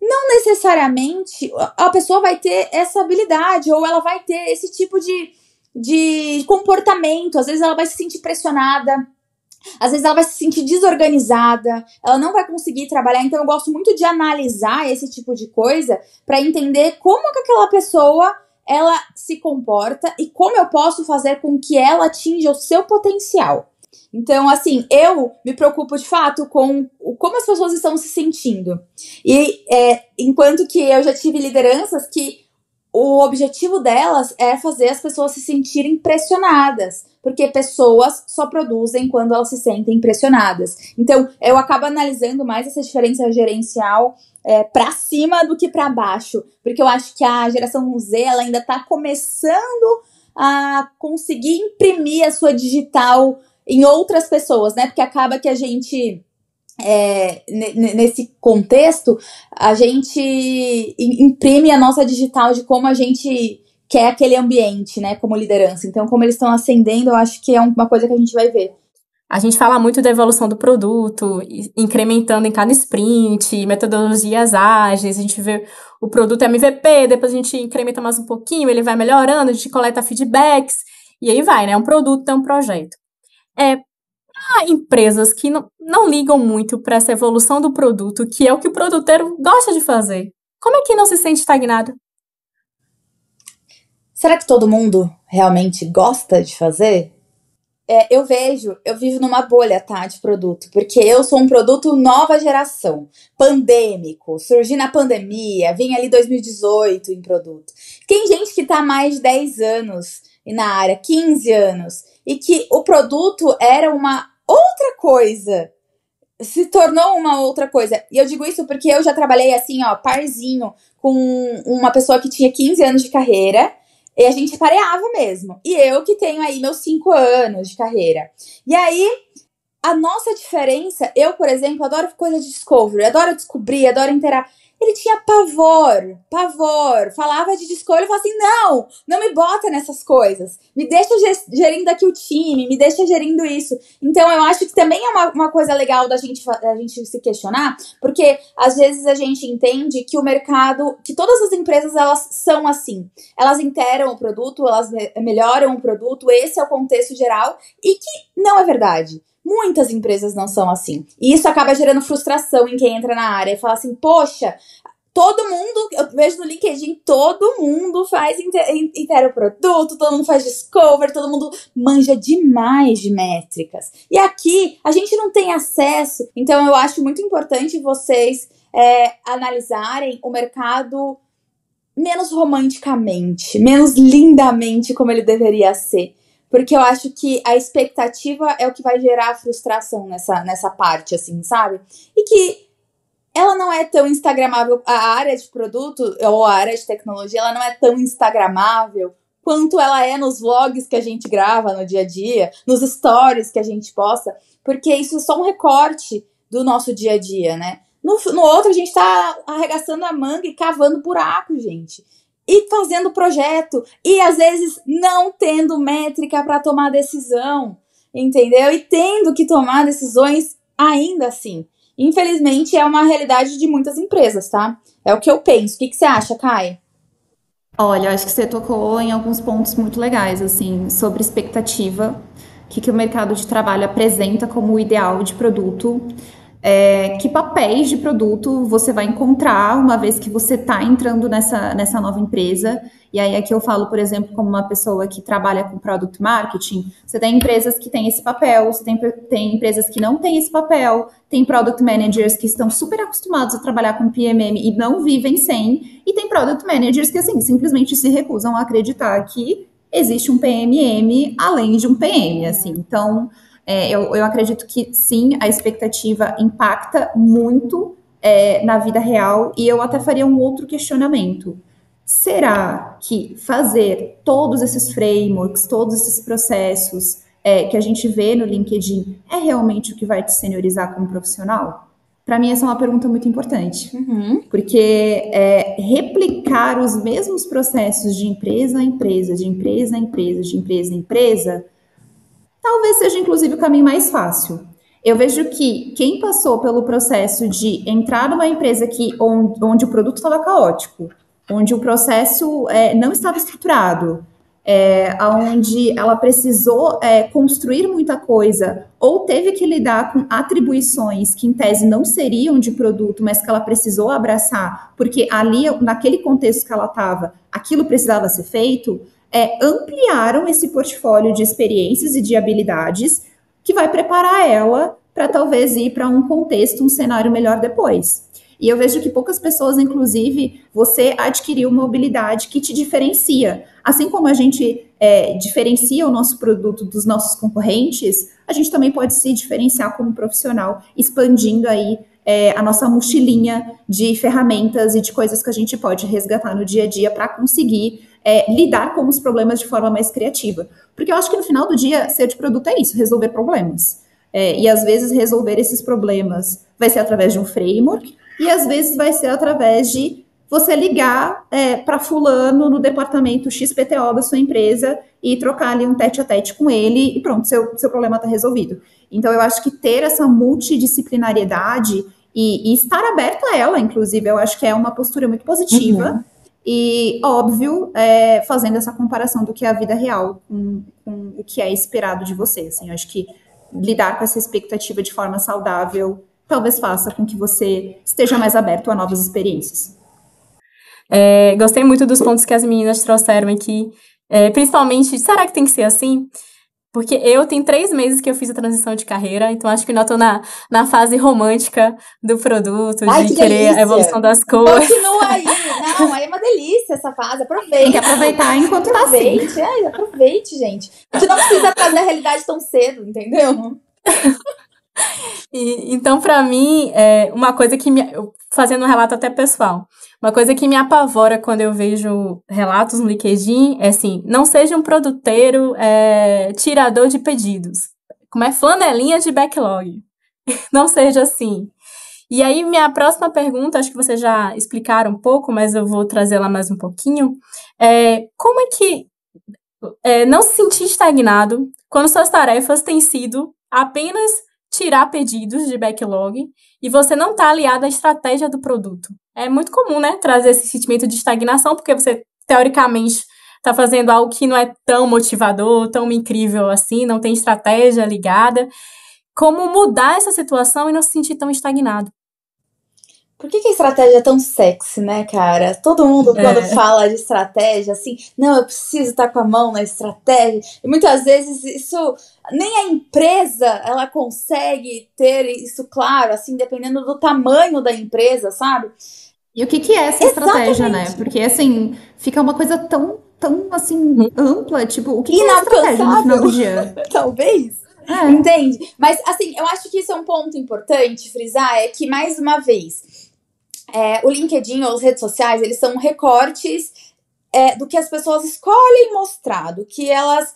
Não necessariamente a pessoa vai ter essa habilidade ou ela vai ter esse tipo de comportamento. Às vezes ela vai se sentir pressionada, às vezes ela vai se sentir desorganizada, ela não vai conseguir trabalhar. Então eu gosto muito de analisar esse tipo de coisa para entender como que aquela pessoa ela se comporta e como eu posso fazer com que ela atinja o seu potencial. Então, assim, eu me preocupo de fato com como as pessoas estão se sentindo. E enquanto que eu já tive lideranças que o objetivo delas é fazer as pessoas se sentirem pressionadas, porque pessoas só produzem quando elas se sentem pressionadas. Então, eu acabo analisando mais essa diferença gerencial para cima do que para baixo, porque eu acho que a geração Z ela ainda está começando a conseguir imprimir a sua digital em outras pessoas, né? Porque acaba que a gente nesse contexto, a gente imprime a nossa digital de como a gente quer aquele ambiente, né, como liderança. Então, como eles estão ascendendo, eu acho que é uma coisa que a gente vai ver. A gente fala muito da evolução do produto, incrementando em cada sprint, metodologias ágeis, a gente vê o produto MVP, depois a gente incrementa mais um pouquinho, ele vai melhorando, a gente coleta feedbacks, e aí vai, né, um produto é um projeto. Há empresas que não ligam muito para essa evolução do produto, que é o que o produteiro gosta de fazer. Como é que não se sente estagnado? Será que todo mundo realmente gosta de fazer? Eu vivo numa bolha, tá, de produto, porque eu sou um produto nova geração, pandêmico, surgi na pandemia, vim ali 2018 em produto. Tem gente que tá há mais de 10 anos na área, 15 anos, e que o produto era uma outra coisa, se tornou uma outra coisa. E eu digo isso porque eu já trabalhei assim, parzinho, com uma pessoa que tinha 15 anos de carreira, e a gente pareava mesmo. E eu que tenho aí meus 5 anos de carreira. E aí, a nossa diferença, eu, por exemplo, adoro coisa de discovery, adoro descobrir, adoro interar. Ele tinha pavor, falava de discovery e falava assim, não me bota nessas coisas, me deixa gerindo aqui o time, me deixa gerindo isso. Então eu acho que também é uma coisa legal da gente se questionar, porque às vezes a gente entende que o mercado, que todas as empresas elas são assim, elas interam o produto, elas melhoram o produto, esse é o contexto geral, e que não é verdade. Muitas empresas não são assim. E isso acaba gerando frustração em quem entra na área e fala assim, poxa, todo mundo, eu vejo no LinkedIn, todo mundo faz intera o produto, todo mundo faz discover, todo mundo manja demais de métricas. E aqui, a gente não tem acesso. Então, eu acho muito importante vocês analisarem o mercado menos romanticamente, menos lindamente como ele deveria ser. Porque eu acho que a expectativa é o que vai gerar frustração nessa parte, assim, sabe? E que ela não é tão instagramável, a área de produto ou a área de tecnologia, ela não é tão instagramável quanto ela é nos vlogs que a gente grava no dia a dia, nos stories que a gente posta, porque isso é só um recorte do nosso dia a dia, né? No outro, a gente tá arregaçando a manga e cavando buraco, gente. E fazendo projeto, e às vezes não tendo métrica para tomar decisão, entendeu? E tendo que tomar decisões ainda assim. Infelizmente, é uma realidade de muitas empresas, tá? É o que eu penso. O que você acha, Kai? Olha, eu acho que você tocou em alguns pontos muito legais, assim, sobre expectativa. que o mercado de trabalho apresenta como o ideal de produto, que papéis de produto você vai encontrar uma vez que você está entrando nessa nova empresa. E aí aqui eu falo, por exemplo, como uma pessoa que trabalha com Product Marketing, você tem empresas que têm esse papel, você tem empresas que não têm esse papel, tem Product Managers que estão super acostumados a trabalhar com PMM e não vivem sem, e tem Product Managers que, assim, simplesmente se recusam a acreditar que existe um PMM além de um PM, assim. Então, eu acredito que, sim, a expectativa impacta muito na vida real, e eu até faria um outro questionamento. Será que fazer todos esses frameworks, todos esses processos que a gente vê no LinkedIn é realmente o que vai te seniorizar como profissional? Para mim, essa é uma pergunta muito importante, porque replicar os mesmos processos de empresa a empresa, de empresa a empresa, de empresa a empresa, talvez seja, inclusive, o caminho mais fácil. Eu vejo que quem passou pelo processo de entrar numa empresa onde o produto estava caótico, onde o processo não estava estruturado, onde ela precisou construir muita coisa, ou teve que lidar com atribuições que em tese não seriam de produto, mas que ela precisou abraçar, porque ali, naquele contexto que ela estava, aquilo precisava ser feito, ampliaram esse portfólio de experiências e de habilidades que vai preparar ela para talvez ir para um contexto, um cenário melhor depois. E eu vejo que poucas pessoas, inclusive, você adquiriu uma habilidade que te diferencia. Assim como a gente diferencia o nosso produto dos nossos concorrentes, a gente também pode se diferenciar como profissional, expandindo aí a nossa mochilinha de ferramentas e de coisas que a gente pode resgatar no dia a dia para conseguir lidar com os problemas de forma mais criativa. Porque eu acho que no final do dia, ser de produto é isso, resolver problemas. E às vezes resolver esses problemas vai ser através de um framework, e às vezes vai ser através de você ligar para fulano no departamento XPTO da sua empresa e trocar ali um tete-a-tete com ele e pronto, seu problema está resolvido. Então eu acho que ter essa multidisciplinariedade e estar aberto a ela, inclusive, eu acho que é uma postura muito positiva. E, óbvio, fazendo essa comparação do que é a vida real com o que é esperado de você. Assim, eu acho que lidar com essa expectativa de forma saudável talvez faça com que você esteja mais aberto a novas experiências. Gostei muito dos pontos que as meninas trouxeram aqui. Principalmente, será que tem que ser assim? Porque eu tenho 3 meses que eu fiz a transição de carreira, então acho que ainda estou na fase romântica do produto, de querer delícia. A evolução das coisas. Continua aí. Não, aí é uma delícia essa fase. Aproveite. Tem que aproveitar enquanto está assim. Aproveite, gente. A gente não precisa trazer a realidade tão cedo, entendeu? Então, para mim, uma coisa que fazendo um relato até pessoal, uma coisa que me apavora quando eu vejo relatos no LinkedIn é assim, não seja um produteiro tirador de pedidos, como flanelinha de backlog, não seja assim. E aí, minha próxima pergunta, acho que vocês já explicaram um pouco, mas eu vou trazê-la mais um pouquinho, como é que não se sentir estagnado quando suas tarefas têm sido apenas tirar pedidos de backlog e você não está aliado à estratégia do produto. É muito comum, né, trazer esse sentimento de estagnação, porque você, teoricamente, está fazendo algo que não é tão motivador, tão incrível assim, não tem estratégia ligada. Como mudar essa situação e não se sentir tão estagnado? Por que a estratégia é tão sexy, né, cara? Todo mundo, quando fala de estratégia, assim, não, eu preciso estar com a mão na estratégia. E muitas vezes isso, nem a empresa, ela consegue ter isso claro, assim, dependendo do tamanho da empresa, sabe? E o que é essa estratégia, né? Porque, assim, fica uma coisa tão assim, ampla, tipo, o que é a estratégia no final do dia? Talvez. Entende? Mas, assim, eu acho que isso é um ponto importante frisar, é que, mais uma vez, o LinkedIn ou as redes sociais, eles são recortes do que as pessoas escolhem mostrar, do que elas,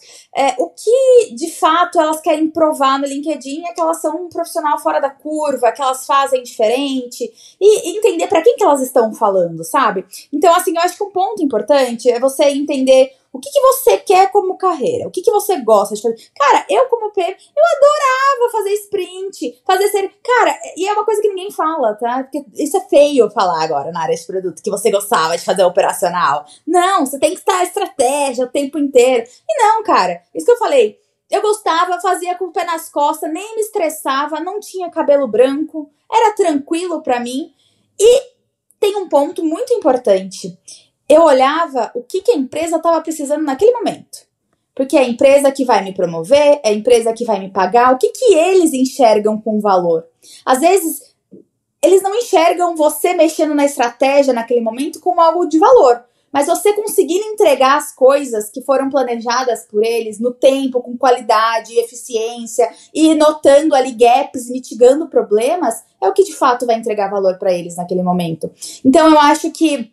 o que de fato elas querem provar no LinkedIn é que elas são um profissional fora da curva, que elas fazem diferente, e entender para quem que elas estão falando, sabe? Então, assim, eu acho que um ponto importante é você entender o que você quer como carreira, o que você gosta de fazer. Cara, eu como PM, eu adorava fazer sprint, fazer série. Cara, e é uma coisa que ninguém fala, tá? Porque isso é feio falar agora na área de produto, que você gostava de fazer operacional. Não, você tem que estar estratégia o tempo inteiro. E não, cara, isso que eu falei, eu gostava, fazia com o pé nas costas, nem me estressava, não tinha cabelo branco, era tranquilo pra mim. E tem um ponto muito importante. Eu olhava o que a empresa estava precisando naquele momento. Porque é a empresa que vai me promover, é a empresa que vai me pagar, o que eles enxergam com valor. Às vezes, eles não enxergam você mexendo na estratégia naquele momento como algo de valor. Mas você conseguir entregar as coisas que foram planejadas por eles no tempo, com qualidade, eficiência, e notando ali gaps, mitigando problemas, é o que de fato vai entregar valor para eles naquele momento. Então eu acho que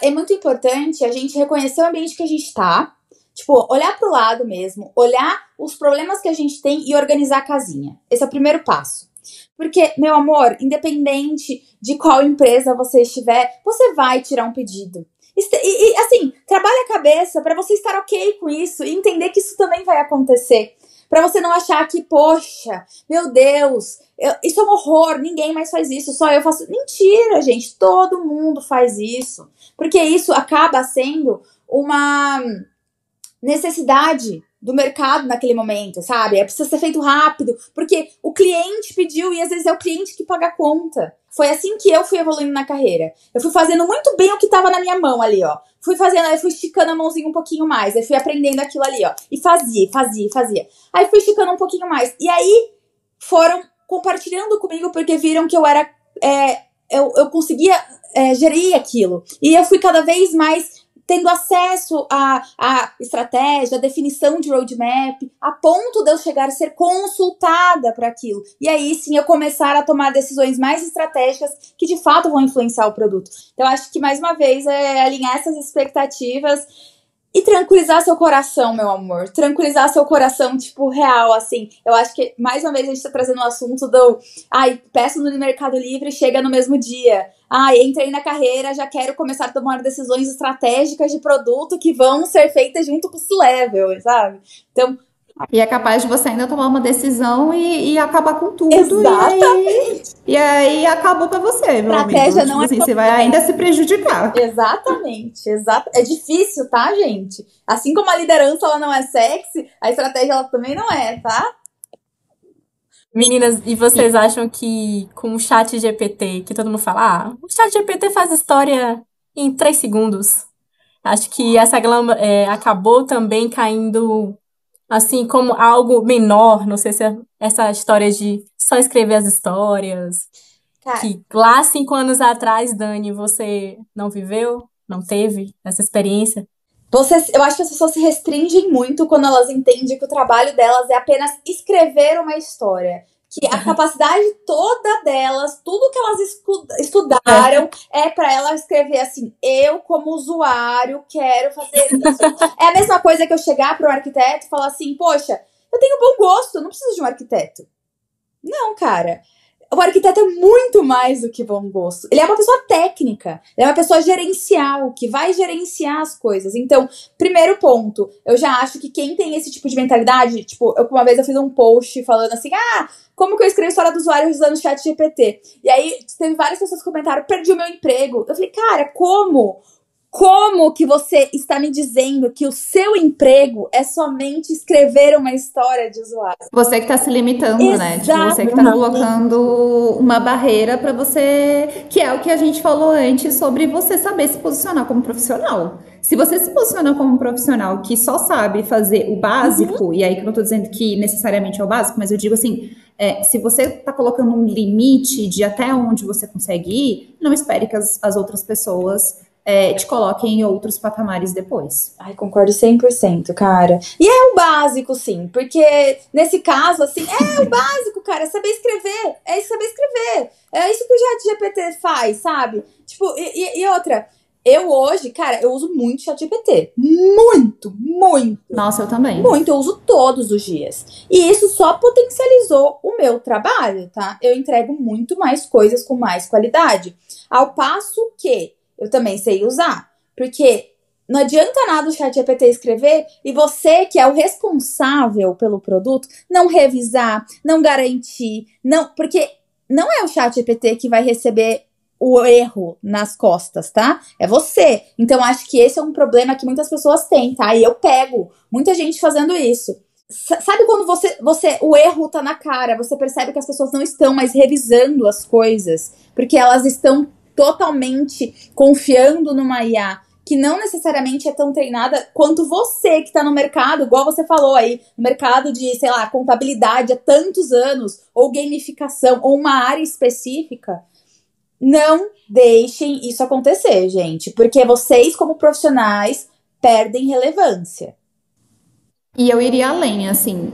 é muito importante a gente reconhecer o ambiente que a gente está, tipo, olhar para o lado mesmo, olhar os problemas que a gente tem e organizar a casinha. Esse é o primeiro passo. Porque, meu amor, independente de qual empresa você estiver, você vai tirar um pedido. E assim, trabalha a cabeça para você estar ok com isso e entender que isso também vai acontecer. Para você não achar que, poxa, meu Deus, isso é um horror, ninguém mais faz isso, só eu faço. Mentira, gente, todo mundo faz isso. Porque isso acaba sendo uma necessidade do mercado naquele momento, sabe? Precisa ser feito rápido, porque o cliente pediu e às vezes é o cliente que paga a conta. Foi assim que eu fui evoluindo na carreira. Eu fui fazendo muito bem o que tava na minha mão ali, ó. Fui fazendo, aí fui esticando a mãozinha um pouquinho mais, aí fui aprendendo aquilo ali, ó. E fazia. Aí fui esticando um pouquinho mais. E aí foram compartilhando comigo porque viram que eu era... eu conseguia gerir aquilo. E eu fui cada vez mais tendo acesso à estratégia, à definição de roadmap, a ponto de eu chegar a ser consultada para aquilo. E aí sim eu começar a tomar decisões mais estratégicas que de fato vão influenciar o produto. Então acho que mais uma vez é alinhar essas expectativas e tranquilizar seu coração, meu amor. Tranquilizar seu coração, tipo, real, assim. Eu acho que, mais uma vez, a gente tá trazendo o assunto do... peço no Mercado Livre e chega no mesmo dia. Entrei na carreira, já quero começar a tomar decisões estratégicas de produto que vão ser feitas junto com o C-Level, sabe? Então... E é capaz de você ainda tomar uma decisão e acabar com tudo. Exatamente. E aí acabou pra você, meu amigo. Estratégia não assim, você vai ainda se prejudicar. Exatamente. É difícil, tá, gente? Assim como a liderança ela não é sexy, a estratégia ela também não é, tá? Meninas, e vocês acham que com o chat GPT, que todo mundo fala, o chat GPT faz história em 3 segundos. Acho que essa glama acabou também caindo... assim, como algo menor, não sei se é essa história de só escrever as histórias, Cara, que lá 5 anos atrás, Dani, você não viveu, não teve essa experiência? eu acho que as pessoas se restringem muito quando elas entendem que o trabalho delas é apenas escrever uma história. Que a capacidade toda delas, tudo que elas estudaram é pra ela escrever assim, eu como usuário quero fazer isso. É a mesma coisa que eu chegar para um arquiteto e falar assim, poxa, eu tenho bom gosto, eu não preciso de um arquiteto. Não, cara. O arquiteto é muito mais do que bom gosto. Ele é uma pessoa técnica, ele é uma pessoa gerencial, que vai gerenciar as coisas. Então, primeiro ponto, eu já acho que quem tem esse tipo de mentalidade, tipo, uma vez eu fiz um post falando assim, como que eu escrevo história do usuário usando o chat GPT? E aí, teve várias pessoas que comentaram, perdi o meu emprego. Eu falei, cara, como? Como que você está me dizendo que o seu emprego é somente escrever uma história de usuário? Você que está se limitando, né? Tipo, você que está colocando uma barreira para você, que é o que a gente falou antes sobre você saber se posicionar como profissional. Se você se posiciona como um profissional que só sabe fazer o básico, e aí que eu não estou dizendo que necessariamente é o básico, mas eu digo assim, se você está colocando um limite de até onde você consegue ir, não espere que as outras pessoas te coloquem em outros patamares depois. Ai, concordo 100%, cara. E é o básico, sim, porque nesse caso, assim, é o básico, cara, é saber escrever, é isso que o ChatGPT faz, sabe? Tipo, e outra, eu hoje, cara, eu uso muito ChatGPT, muito. Nossa, eu também. Muito, eu uso todos os dias. E isso só potencializou o meu trabalho, tá? Eu entrego muito mais coisas com mais qualidade, ao passo que eu também sei usar, porque não adianta nada o ChatGPT escrever e você, que é o responsável pelo produto, não revisar, não garantir, porque não é o ChatGPT que vai receber o erro nas costas, tá? É você. Então, acho que esse é um problema que muitas pessoas têm, tá? E eu pego muita gente fazendo isso. Sabe quando o erro tá na cara, você percebe que as pessoas não estão mais revisando as coisas, porque elas estão totalmente confiando numa IA que não necessariamente é tão treinada quanto você que tá no mercado, igual você falou aí, no mercado de, sei lá, contabilidade há tantos anos, ou gamificação, ou uma área específica. Não deixem isso acontecer, gente, porque vocês, como profissionais, perdem relevância. E eu iria além, assim,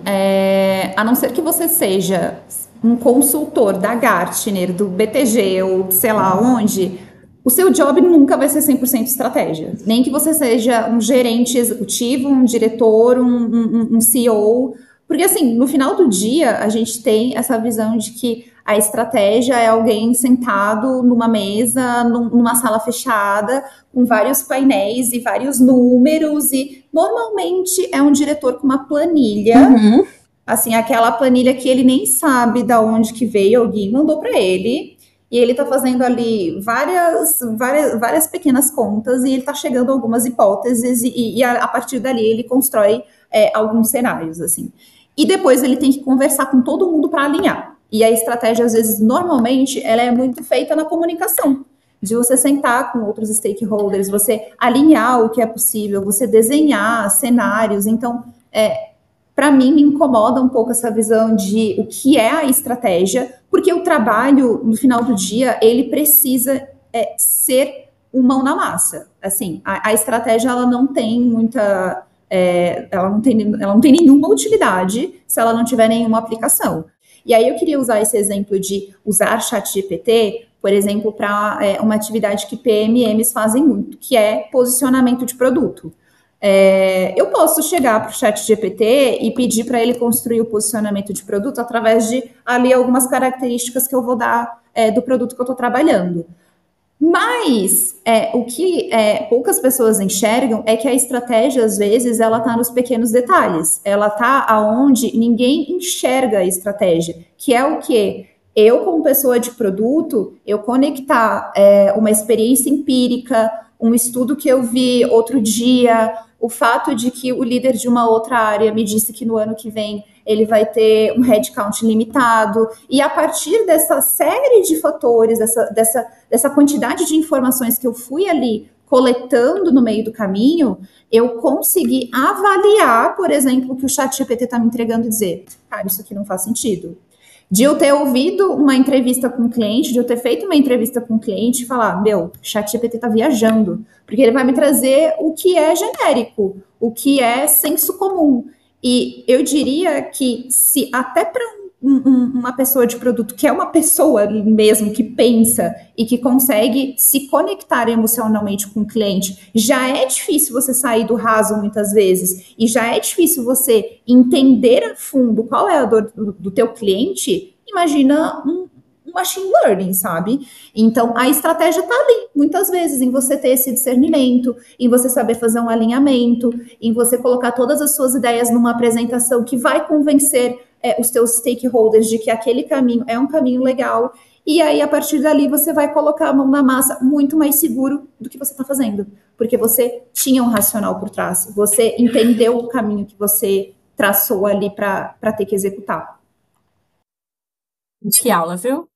a não ser que você seja um consultor da Gartner, do BTG ou sei lá onde, o seu job nunca vai ser 100% estratégia. Nem que você seja um gerente executivo, um diretor, um CEO. Porque, assim, no final do dia, a gente tem essa visão de que a estratégia é alguém sentado numa mesa, numa sala fechada, com vários painéis e vários números, e normalmente é um diretor com uma planilha, assim, aquela planilha que ele nem sabe de onde que veio, alguém mandou para ele, e ele está fazendo ali várias pequenas contas, e ele está chegando a algumas hipóteses, e a partir dali ele constrói alguns cenários, assim. E depois ele tem que conversar com todo mundo para alinhar. E a estratégia, às vezes, normalmente, ela é muito feita na comunicação. De você sentar com outros stakeholders, você alinhar o que é possível, você desenhar cenários. Então, para mim, me incomoda um pouco essa visão de o que é a estratégia, porque o trabalho, no final do dia, ele precisa ser uma mão na massa. Assim, a estratégia, ela não tem muita... ela não tem nenhuma utilidade se ela não tiver nenhuma aplicação. E aí eu queria usar esse exemplo de usar ChatGPT, por exemplo, para uma atividade que PMMs fazem muito, que é posicionamento de produto. Eu posso chegar para o ChatGPT e pedir para ele construir o posicionamento de produto através de ali algumas características que eu vou dar do produto que eu estou trabalhando. Mas o que poucas pessoas enxergam é que a estratégia, às vezes, ela está nos pequenos detalhes. Ela está aonde ninguém enxerga a estratégia, que é o quê? Eu, como pessoa de produto, eu conectar uma experiência empírica, um estudo que eu vi outro dia, o fato de que o líder de uma outra área me disse que no ano que vem ele vai ter um headcount limitado, e a partir dessa série de fatores, dessa quantidade de informações que eu fui ali coletando no meio do caminho, eu consegui avaliar, por exemplo, o que o ChatGPT está me entregando e dizer, cara, isso aqui não faz sentido. De eu ter ouvido uma entrevista com o cliente, de eu ter feito uma entrevista com o cliente e falar, meu, o ChatGPT tá viajando, porque ele vai me trazer o que é genérico, o que é senso comum. E eu diria que se até para uma pessoa de produto, que é uma pessoa mesmo que pensa e que consegue se conectar emocionalmente com o cliente, já é difícil você sair do raso muitas vezes, e já é difícil você entender a fundo qual é a dor do teu cliente, imagina um machine learning, sabe? Então, a estratégia tá ali, muitas vezes, em você ter esse discernimento, em você saber fazer um alinhamento, em você colocar todas as suas ideias numa apresentação que vai convencer os teus stakeholders de que aquele caminho é um caminho legal, e aí, a partir dali, você vai colocar a mão na massa muito mais seguro do que você está fazendo, porque você tinha um racional por trás, você entendeu o caminho que você traçou ali para ter que executar. Que aula, viu?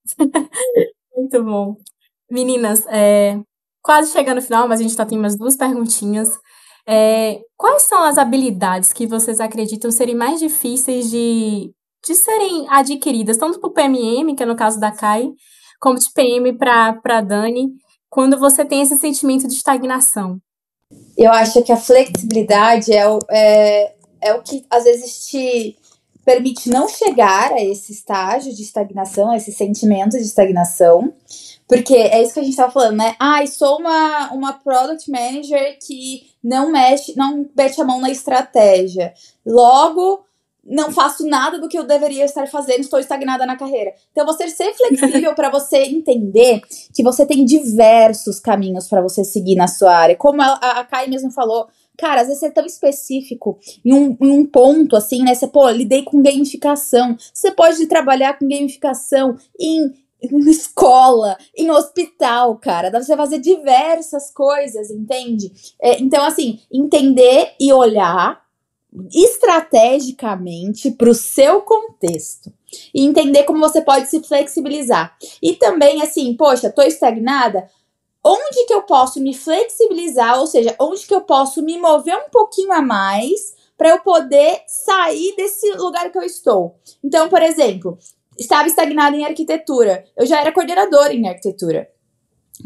Muito bom. Meninas, quase chegando no final, mas a gente tem umas 2 perguntinhas. Quais são as habilidades que vocês acreditam serem mais difíceis de serem adquiridas, tanto para o PMM, que é no caso da Kai, como de PM para Dani, quando você tem esse sentimento de estagnação? Eu acho que a flexibilidade é o que às vezes te permite não chegar a esse estágio de estagnação, a esse sentimento de estagnação, porque é isso que a gente estava falando, né? Sou uma product manager que não mete a mão na estratégia. Logo, não faço nada do que eu deveria estar fazendo, estou estagnada na carreira. Então, você ser flexível para você entender que você tem diversos caminhos para você seguir na sua área. Como a Kai mesmo falou, cara, às vezes você é tão específico em um ponto, assim, né? Você, lidei com gamificação. Você pode trabalhar com gamificação em escola, em hospital, cara. Dá pra você fazer diversas coisas, entende? Então, assim, entender e olhar estrategicamente para o seu contexto e entender como você pode se flexibilizar. E também, assim, poxa, tô estagnada, onde que eu posso me flexibilizar, ou seja, onde que eu posso me mover um pouquinho a mais para eu poder sair desse lugar que eu estou. Então, por exemplo, estava estagnada em arquitetura, eu já era coordenadora em arquitetura.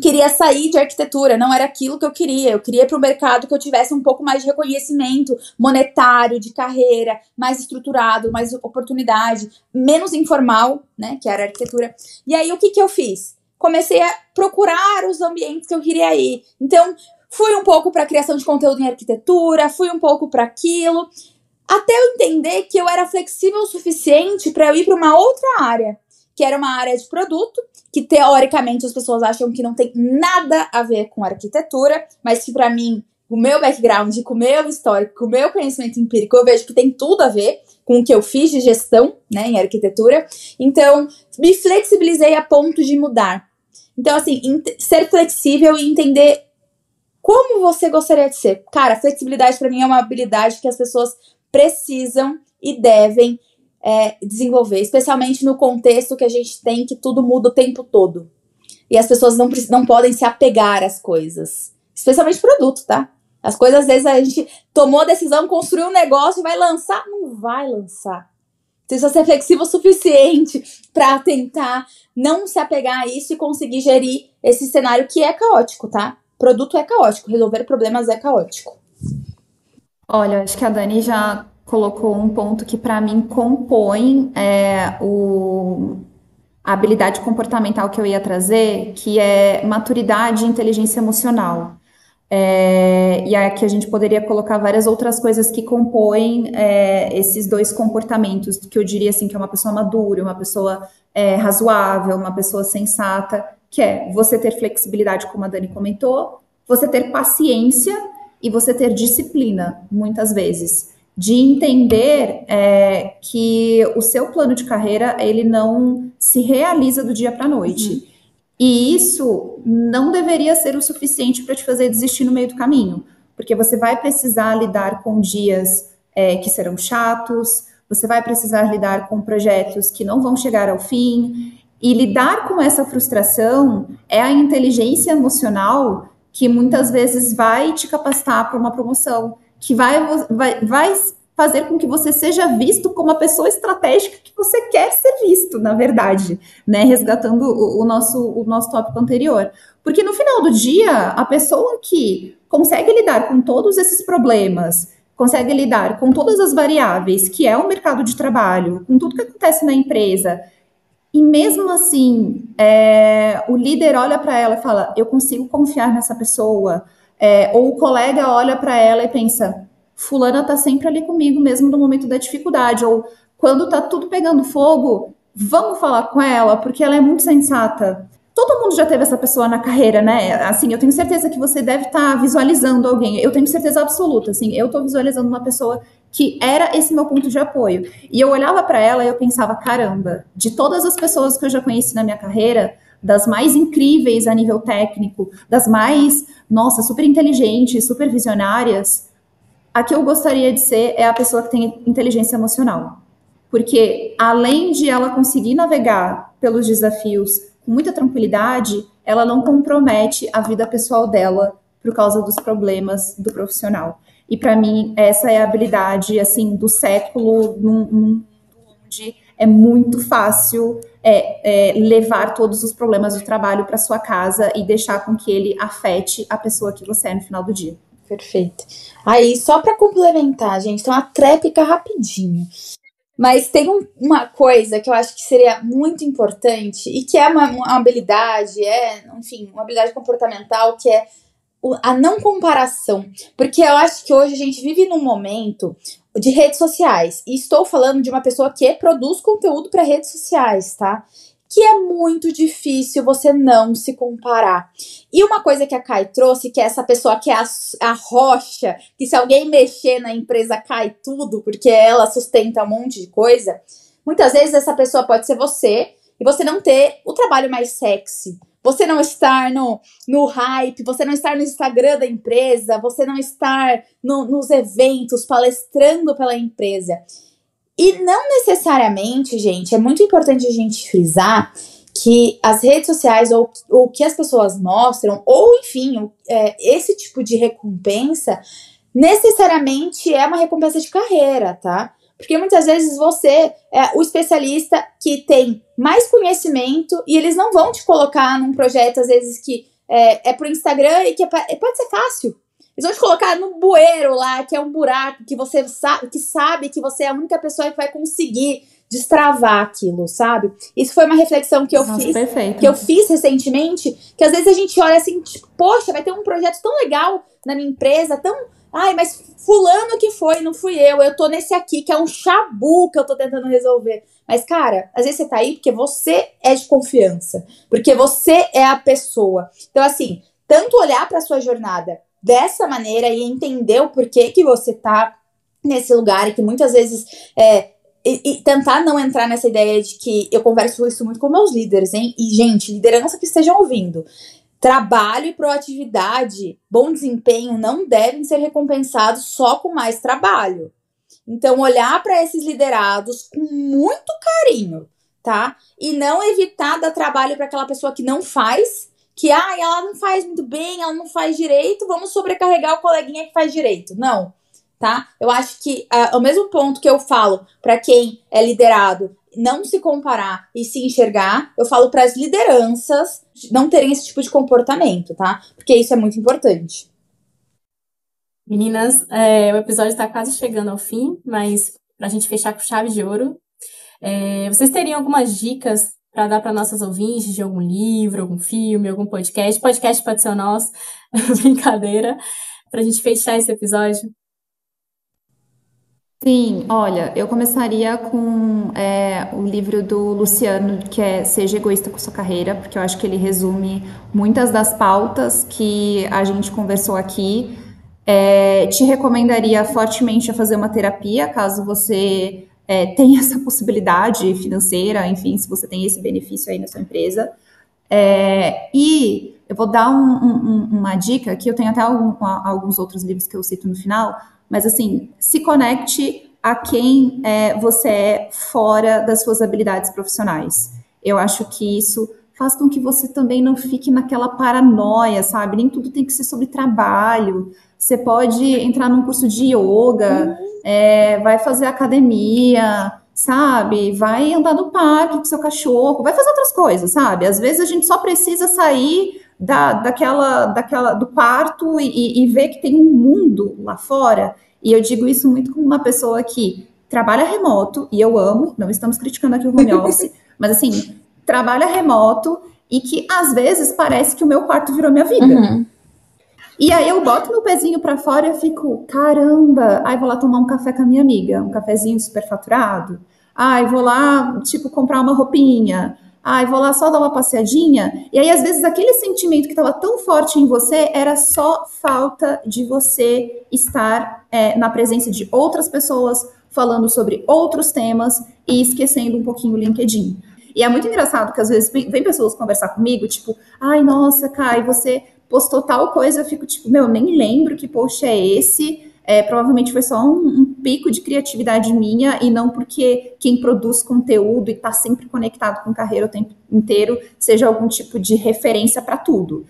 Queria sair de arquitetura, não era aquilo que eu queria ir para um mercado que eu tivesse um pouco mais de reconhecimento monetário, de carreira, mais estruturado, mais oportunidade, menos informal, né, que era a arquitetura. E aí, o que eu fiz? Comecei a procurar os ambientes que eu queria ir. Então, fui um pouco para a criação de conteúdo em arquitetura, fui um pouco para aquilo, até eu entender que eu era flexível o suficiente para eu ir para uma outra área, que era uma área de produto, que teoricamente as pessoas acham que não tem nada a ver com arquitetura, mas que para mim, com o meu background, com o meu histórico, com o meu conhecimento empírico, eu vejo que tem tudo a ver com o que eu fiz de gestão, né, em arquitetura. Então, me flexibilizei a ponto de mudar. Então, assim, ser flexível e entender como você gostaria de ser. Cara, flexibilidade para mim é uma habilidade que as pessoas precisam e devem desenvolver, especialmente no contexto que a gente tem, que tudo muda o tempo todo. E as pessoas não podem se apegar às coisas. Especialmente produto, tá? As coisas, às vezes, a gente tomou a decisão, construiu um negócio e vai lançar. Não vai lançar. Você precisa ser flexível o suficiente para tentar não se apegar a isso e conseguir gerir esse cenário que é caótico, tá? Produto é caótico, resolver problemas é caótico. Olha, acho que a Dani já colocou um ponto que para mim compõe a habilidade comportamental que eu ia trazer, que é maturidade e inteligência emocional. E aqui a gente poderia colocar várias outras coisas que compõem esses dois comportamentos, que eu diria assim, que é uma pessoa madura, uma pessoa razoável, uma pessoa sensata, que é você ter flexibilidade, como a Dani comentou, você ter paciência e você ter disciplina, muitas vezes, de entender que o seu plano de carreira, ele não se realiza do dia para a noite. Uhum. E isso não deveria ser o suficiente para te fazer desistir no meio do caminho, porque você vai precisar lidar com dias que serão chatos, você vai precisar lidar com projetos que não vão chegar ao fim, e lidar com essa frustração é a inteligência emocional que muitas vezes vai te capacitar para uma promoção, que vai fazer com que você seja visto como a pessoa estratégica que você quer ser visto, na verdade, né? Resgatando o nosso tópico anterior. Porque no final do dia, a pessoa que consegue lidar com todos esses problemas, consegue lidar com todas as variáveis, que é o mercado de trabalho, com tudo que acontece na empresa, e mesmo assim, o líder olha para ela e fala, eu consigo confiar nessa pessoa, ou o colega olha para ela e pensa, fulana tá sempre ali comigo mesmo no momento da dificuldade, ou quando tá tudo pegando fogo, vamos falar com ela, porque ela é muito sensata. Todo mundo já teve essa pessoa na carreira, né? Assim, eu tenho certeza que você deve estar visualizando alguém. Eu tenho certeza absoluta, assim, eu tô visualizando uma pessoa que era esse meu ponto de apoio. E eu olhava para ela e eu pensava, caramba, de todas as pessoas que eu já conheci na minha carreira, das mais incríveis a nível técnico, das mais, nossa, super inteligentes, super visionárias, a que eu gostaria de ser é a pessoa que tem inteligência emocional. Porque além de ela conseguir navegar pelos desafios com muita tranquilidade, ela não compromete a vida pessoal dela por causa dos problemas do profissional. E para mim, essa é a habilidade assim, do século, num mundo onde é muito fácil levar todos os problemas do trabalho para sua casa e deixar com que ele afete a pessoa que você é no final do dia. Perfeito. Aí, só para complementar, gente, tem uma tréplica rapidinho. Mas tem uma coisa que eu acho que seria muito importante e que é uma habilidade, enfim, uma habilidade comportamental, que é a não comparação. Porque eu acho que hoje a gente vive num momento de redes sociais. E estou falando de uma pessoa que produz conteúdo para redes sociais, tá? Que é muito difícil você não se comparar. E uma coisa que a Kai trouxe, que é essa pessoa que é a rocha, que se alguém mexer na empresa cai tudo, porque ela sustenta um monte de coisa. Muitas vezes essa pessoa pode ser você, e você não ter o trabalho mais sexy. você não estar no hype, você não estar no Instagram da empresa, você não estar nos eventos, palestrando pela empresa. E não necessariamente, gente, é muito importante a gente frisar que as redes sociais ou o que as pessoas mostram, ou enfim, esse tipo de recompensa, necessariamente é uma recompensa de carreira, tá? Porque muitas vezes você é o especialista que tem mais conhecimento e eles não vão te colocar num projeto, às vezes, que é pro Instagram e que pode ser fácil. Eles vão te colocar no bueiro lá, que é um buraco, que você sabe que você é a única pessoa que vai conseguir destravar aquilo, sabe? Isso foi uma reflexão que eu fiz. Perfeito. Que eu fiz recentemente, que às vezes a gente olha assim, tipo, poxa, vai ter um projeto tão legal na minha empresa, mas fulano que foi, não fui eu tô nesse aqui, que é um chabu que eu tô tentando resolver. Mas, cara, às vezes você tá aí porque você é de confiança, porque você é a pessoa. Então, assim, tanto olhar pra sua jornada dessa maneira e entender o porquê que você tá nesse lugar e que muitas vezes e tentar não entrar nessa ideia de que eu converso isso muito com meus líderes, hein? E, gente, liderança que estejam ouvindo. Trabalho e proatividade, bom desempenho não devem ser recompensados só com mais trabalho. Então, olhar para esses liderados com muito carinho, tá? E não evitar dar trabalho para aquela pessoa que não faz, que ela não faz muito bem, ela não faz direito, vamos sobrecarregar o coleguinha que faz direito. Não, tá? Eu acho que o mesmo ponto que eu falo para quem é liderado, não se comparar e se enxergar, eu falo para as lideranças não terem esse tipo de comportamento, tá? Porque isso é muito importante. Meninas, o episódio está quase chegando ao fim, mas para a gente fechar com chave de ouro, vocês teriam algumas dicas para dar para nossas ouvintes de algum livro, algum filme, algum podcast? Podcast pode ser o nosso, brincadeira, para a gente fechar esse episódio. Sim, olha, eu começaria com o livro do Luciano, que é Seja Egoísta com Sua Carreira, porque eu acho que ele resume muitas das pautas que a gente conversou aqui. Te recomendaria fortemente a fazer uma terapia, caso você tenha essa possibilidade financeira, enfim, se você tem esse benefício aí na sua empresa. E eu vou dar uma dica, que eu tenho até alguns outros livros que eu cito no final, mas assim, se conecte a quem você é fora das suas habilidades profissionais. Eu acho que isso faz com que você também não fique naquela paranoia, sabe? Nem tudo tem que ser sobre trabalho. Você pode entrar num curso de yoga, vai fazer academia, sabe? Vai andar no parque com seu cachorro, vai fazer outras coisas, sabe? Às vezes a gente só precisa sair do quarto e ver que tem um mundo lá fora. E eu digo isso muito como uma pessoa que trabalha remoto, e eu amo, não estamos criticando aqui o home office, mas assim, trabalha remoto e que às vezes parece que o meu quarto virou minha vida. Uhum. E aí eu boto meu pezinho pra fora e eu fico, caramba, aí vou lá tomar um café com a minha amiga, um cafezinho super faturado. Ai, vou lá, comprar uma roupinha. Ai, vou lá só dar uma passeadinha. E aí, às vezes, aquele sentimento que estava tão forte em você era só falta de você estar na presença de outras pessoas, falando sobre outros temas e esquecendo um pouquinho o LinkedIn. E é muito engraçado que, às vezes, vem pessoas conversar comigo, tipo, ai, nossa, Kai, você postou tal coisa, eu fico tipo, nem lembro que post é esse. Provavelmente foi só um pico de criatividade minha e não porque quem produz conteúdo e está sempre conectado com carreira o tempo inteiro seja algum tipo de referência para tudo.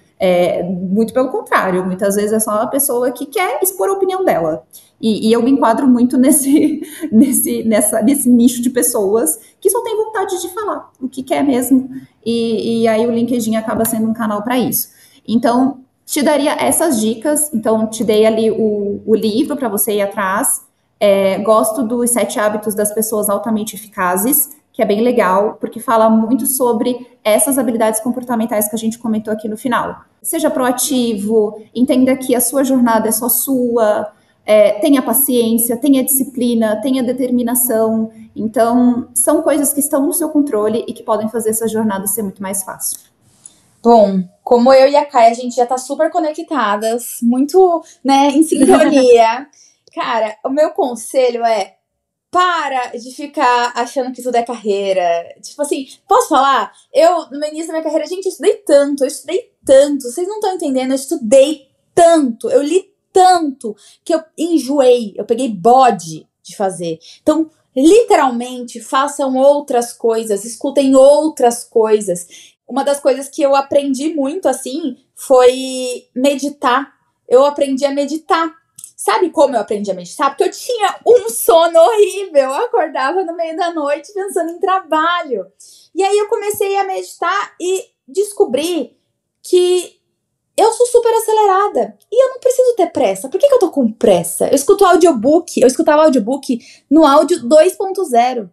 Muito pelo contrário, muitas vezes é só uma pessoa que quer expor a opinião dela. E eu me enquadro muito nesse nicho de pessoas que só tem vontade de falar o que quer mesmo. E aí o LinkedIn acaba sendo um canal para isso. Então, te daria essas dicas. Então, te dei ali o livro para você ir atrás. Gosto dos 7 hábitos das pessoas altamente eficazes, que é bem legal, porque fala muito sobre essas habilidades comportamentais que a gente comentou aqui no final. Seja proativo, entenda que a sua jornada é só sua, tenha paciência, tenha disciplina, tenha determinação. Então, são coisas que estão no seu controle e que podem fazer essa jornada ser muito mais fácil. Bom, como eu e a Kai, a gente já tá super conectadas, muito, em sintonia. Cara, o meu conselho é para de ficar achando que tudo é carreira. Tipo assim, posso falar? Eu, no início da minha carreira, gente, eu estudei tanto. Vocês não estão entendendo, eu estudei tanto, eu li tanto, que eu enjoei, eu peguei bode de fazer. Então, literalmente, façam outras coisas, escutem outras coisas. Uma das coisas que eu aprendi muito, assim, foi meditar. Eu aprendi a meditar. Sabe como eu aprendi a meditar? Porque eu tinha um sono horrível. Eu acordava no meio da noite pensando em trabalho. E aí eu comecei a meditar e descobri que eu sou super acelerada. E eu não preciso ter pressa. Por que eu tô com pressa? Eu escutava audiobook no áudio 2.0.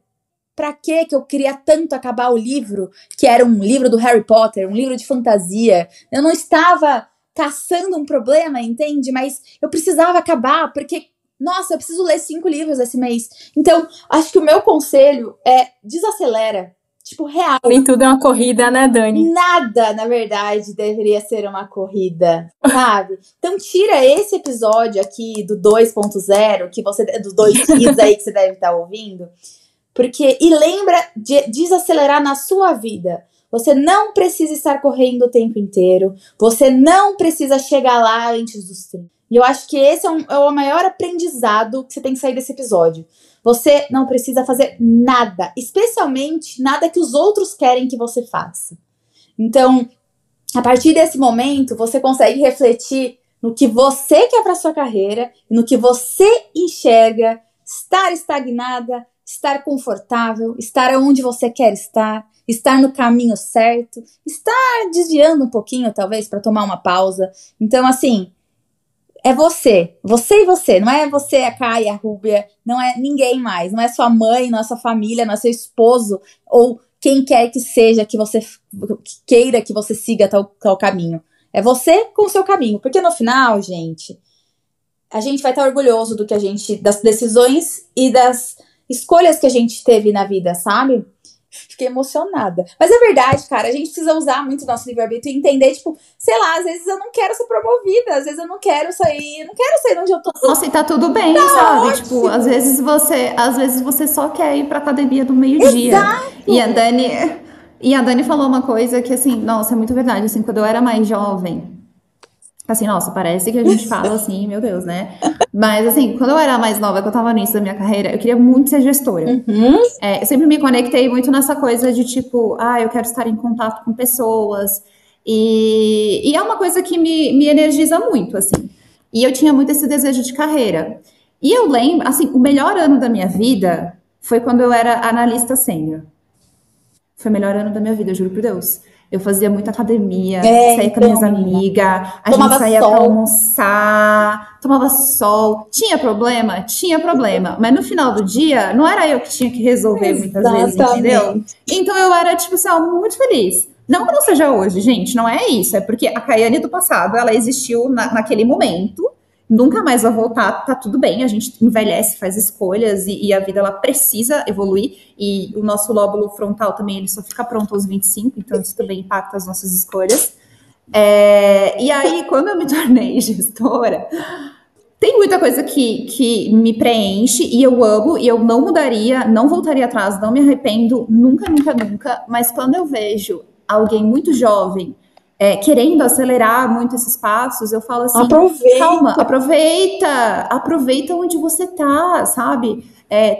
Pra que eu queria tanto acabar o livro, que era um livro do Harry Potter, um livro de fantasia? Eu não estava caçando um problema, entende? Mas eu precisava acabar, porque, nossa, eu preciso ler 5 livros esse mês. Então, acho que o meu conselho é desacelera. Tipo, real. Nem tudo é uma corrida, né, Dani? Nada, na verdade, deveria ser uma corrida, sabe? Então, tira esse episódio aqui do 2.0, do 2x aí que você deve estar ouvindo. E lembra de desacelerar na sua vida. Você não precisa estar correndo o tempo inteiro. Você não precisa chegar lá antes dos 30. E eu acho que esse é o maior aprendizado que você tem que sair desse episódio. Você não precisa fazer nada. Especialmente nada que os outros querem que você faça. Então, a partir desse momento, você consegue refletir no que você quer para sua carreira, no que você enxerga, estar estagnada, estar confortável, estar onde você quer estar no caminho certo, estar desviando um pouquinho, talvez, para tomar uma pausa. Então, assim, é você e você. Não é você, a Caia, a Rúbia, não é ninguém mais. Não é sua mãe, não é sua família, não é seu esposo, ou quem quer que seja que você queira que você siga tal caminho. É você com o seu caminho. Porque no final, gente, a gente vai estar orgulhoso das decisões e das escolhas que a gente teve na vida, sabe? Fiquei emocionada. Mas é verdade, cara, a gente precisa usar muito o nosso livre-arbítrio e entender, tipo, sei lá, às vezes eu não quero ser promovida, às vezes eu não quero sair de onde eu tô. Nossa, e tá tudo bem, tá sabe? Ótimo. Tipo, às vezes você só quer ir pra academia do meio-dia. Exato. E a Dani falou uma coisa que, assim, nossa, é muito verdade. Assim, quando eu era mais jovem, assim, nossa, parece que a gente fala assim, meu Deus, né? Mas, assim, quando eu era mais nova, que eu tava no início da minha carreira, eu queria muito ser gestora. Uhum. Eu sempre me conectei muito nessa coisa de, tipo, eu quero estar em contato com pessoas. E é uma coisa que me energiza muito, assim. E eu tinha muito esse desejo de carreira. E eu lembro, assim, o melhor ano da minha vida foi quando eu era analista sênior. Foi o melhor ano da minha vida, eu juro por Deus. Eu fazia muita academia, saía com minhas amigas, a gente saía pra almoçar, tomava sol. Tinha problema? Tinha problema. Mas no final do dia, não era eu que tinha que resolver muitas vezes, entendeu? Então eu era, tipo assim, muito feliz. Não que não seja hoje, gente, não é isso. É porque a Caiane do passado, ela existiu naquele momento. Nunca mais vai voltar, tá tudo bem, a gente envelhece, faz escolhas e a vida ela precisa evoluir e o nosso lóbulo frontal também ele só fica pronto aos 25, então isso também impacta as nossas escolhas. E aí, quando eu me tornei gestora, tem muita coisa que me preenche e eu amo e eu não mudaria, não voltaria atrás, não me arrependo, nunca, mas quando eu vejo alguém muito jovem querendo acelerar muito esses passos, eu falo assim, calma, aproveita onde você tá, sabe?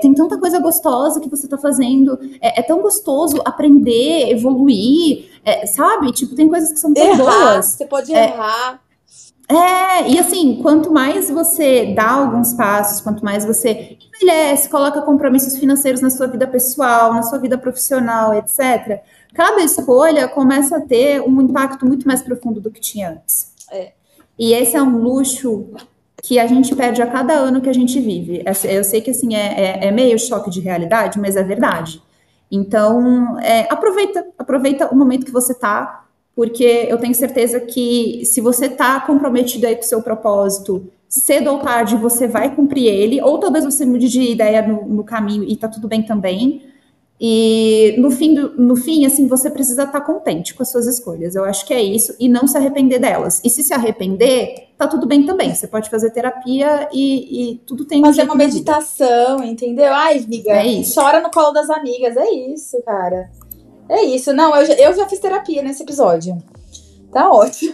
Tem tanta coisa gostosa que você tá fazendo, é tão gostoso aprender, evoluir, sabe? Tipo, tem coisas que são tão boas. Você pode errar. E assim, quanto mais você dá alguns passos, quanto mais você envelhece, coloca compromissos financeiros na sua vida pessoal, na sua vida profissional, etc., cada escolha começa a ter um impacto muito mais profundo do que tinha antes. E esse é um luxo que a gente perde a cada ano que a gente vive. Eu sei que assim, é meio choque de realidade, mas é verdade. Então, aproveita o momento que você tá, porque eu tenho certeza que se você tá comprometido aí com o seu propósito, cedo ou tarde você vai cumprir ele, ou talvez você mude de ideia no caminho e tá tudo bem também. E no fim, assim, você precisa estar contente com as suas escolhas. Eu acho que é isso, e não se arrepender delas. E se arrepender, tá tudo bem também. Você pode fazer terapia e tudo tem fazer uma meditação, entendeu? Ai, amiga, chora no colo das amigas. É isso, cara. É isso. Não, eu já fiz terapia nesse episódio. Tá ótimo.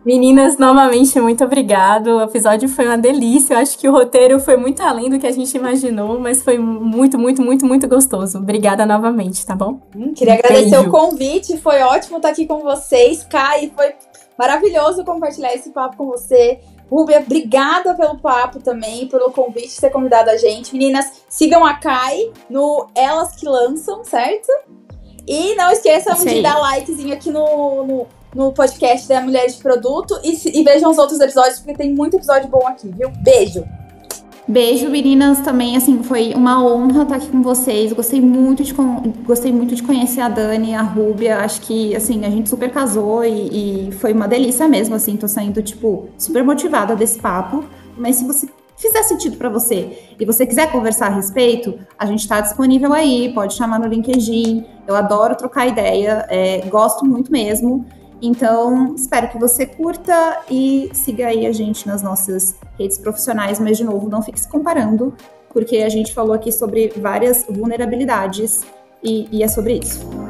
Meninas, novamente, muito obrigado. O episódio foi uma delícia. Eu acho que o roteiro foi muito além do que a gente imaginou, mas foi muito, muito, muito, muito gostoso. Obrigada novamente, tá bom? Queria agradecer o convite. Foi ótimo estar aqui com vocês. Kai, foi maravilhoso compartilhar esse papo com você. Rúbia, obrigada pelo papo também, pelo convite, ter convidado a gente. Meninas, sigam a Kai no Elas Que Lançam, certo? E não esqueçam de dar likezinho aqui no podcast da Mulheres de Produto e vejam os outros episódios, porque tem muito episódio bom aqui, viu? Beijo! Beijo, meninas, também, assim, foi uma honra estar aqui com vocês. Gostei muito de conhecer a Dani, a Rúbia. Acho que, assim, a gente super casou e foi uma delícia mesmo, assim. Tô saindo, tipo, super motivada desse papo. Mas se você fizer sentido pra você e você quiser conversar a respeito, a gente tá disponível aí, pode chamar no LinkedIn. Eu adoro trocar ideia, gosto muito mesmo. Então, espero que você curta e siga aí a gente nas nossas redes profissionais, mas, de novo, não fique se comparando, porque a gente falou aqui sobre várias vulnerabilidades e é sobre isso.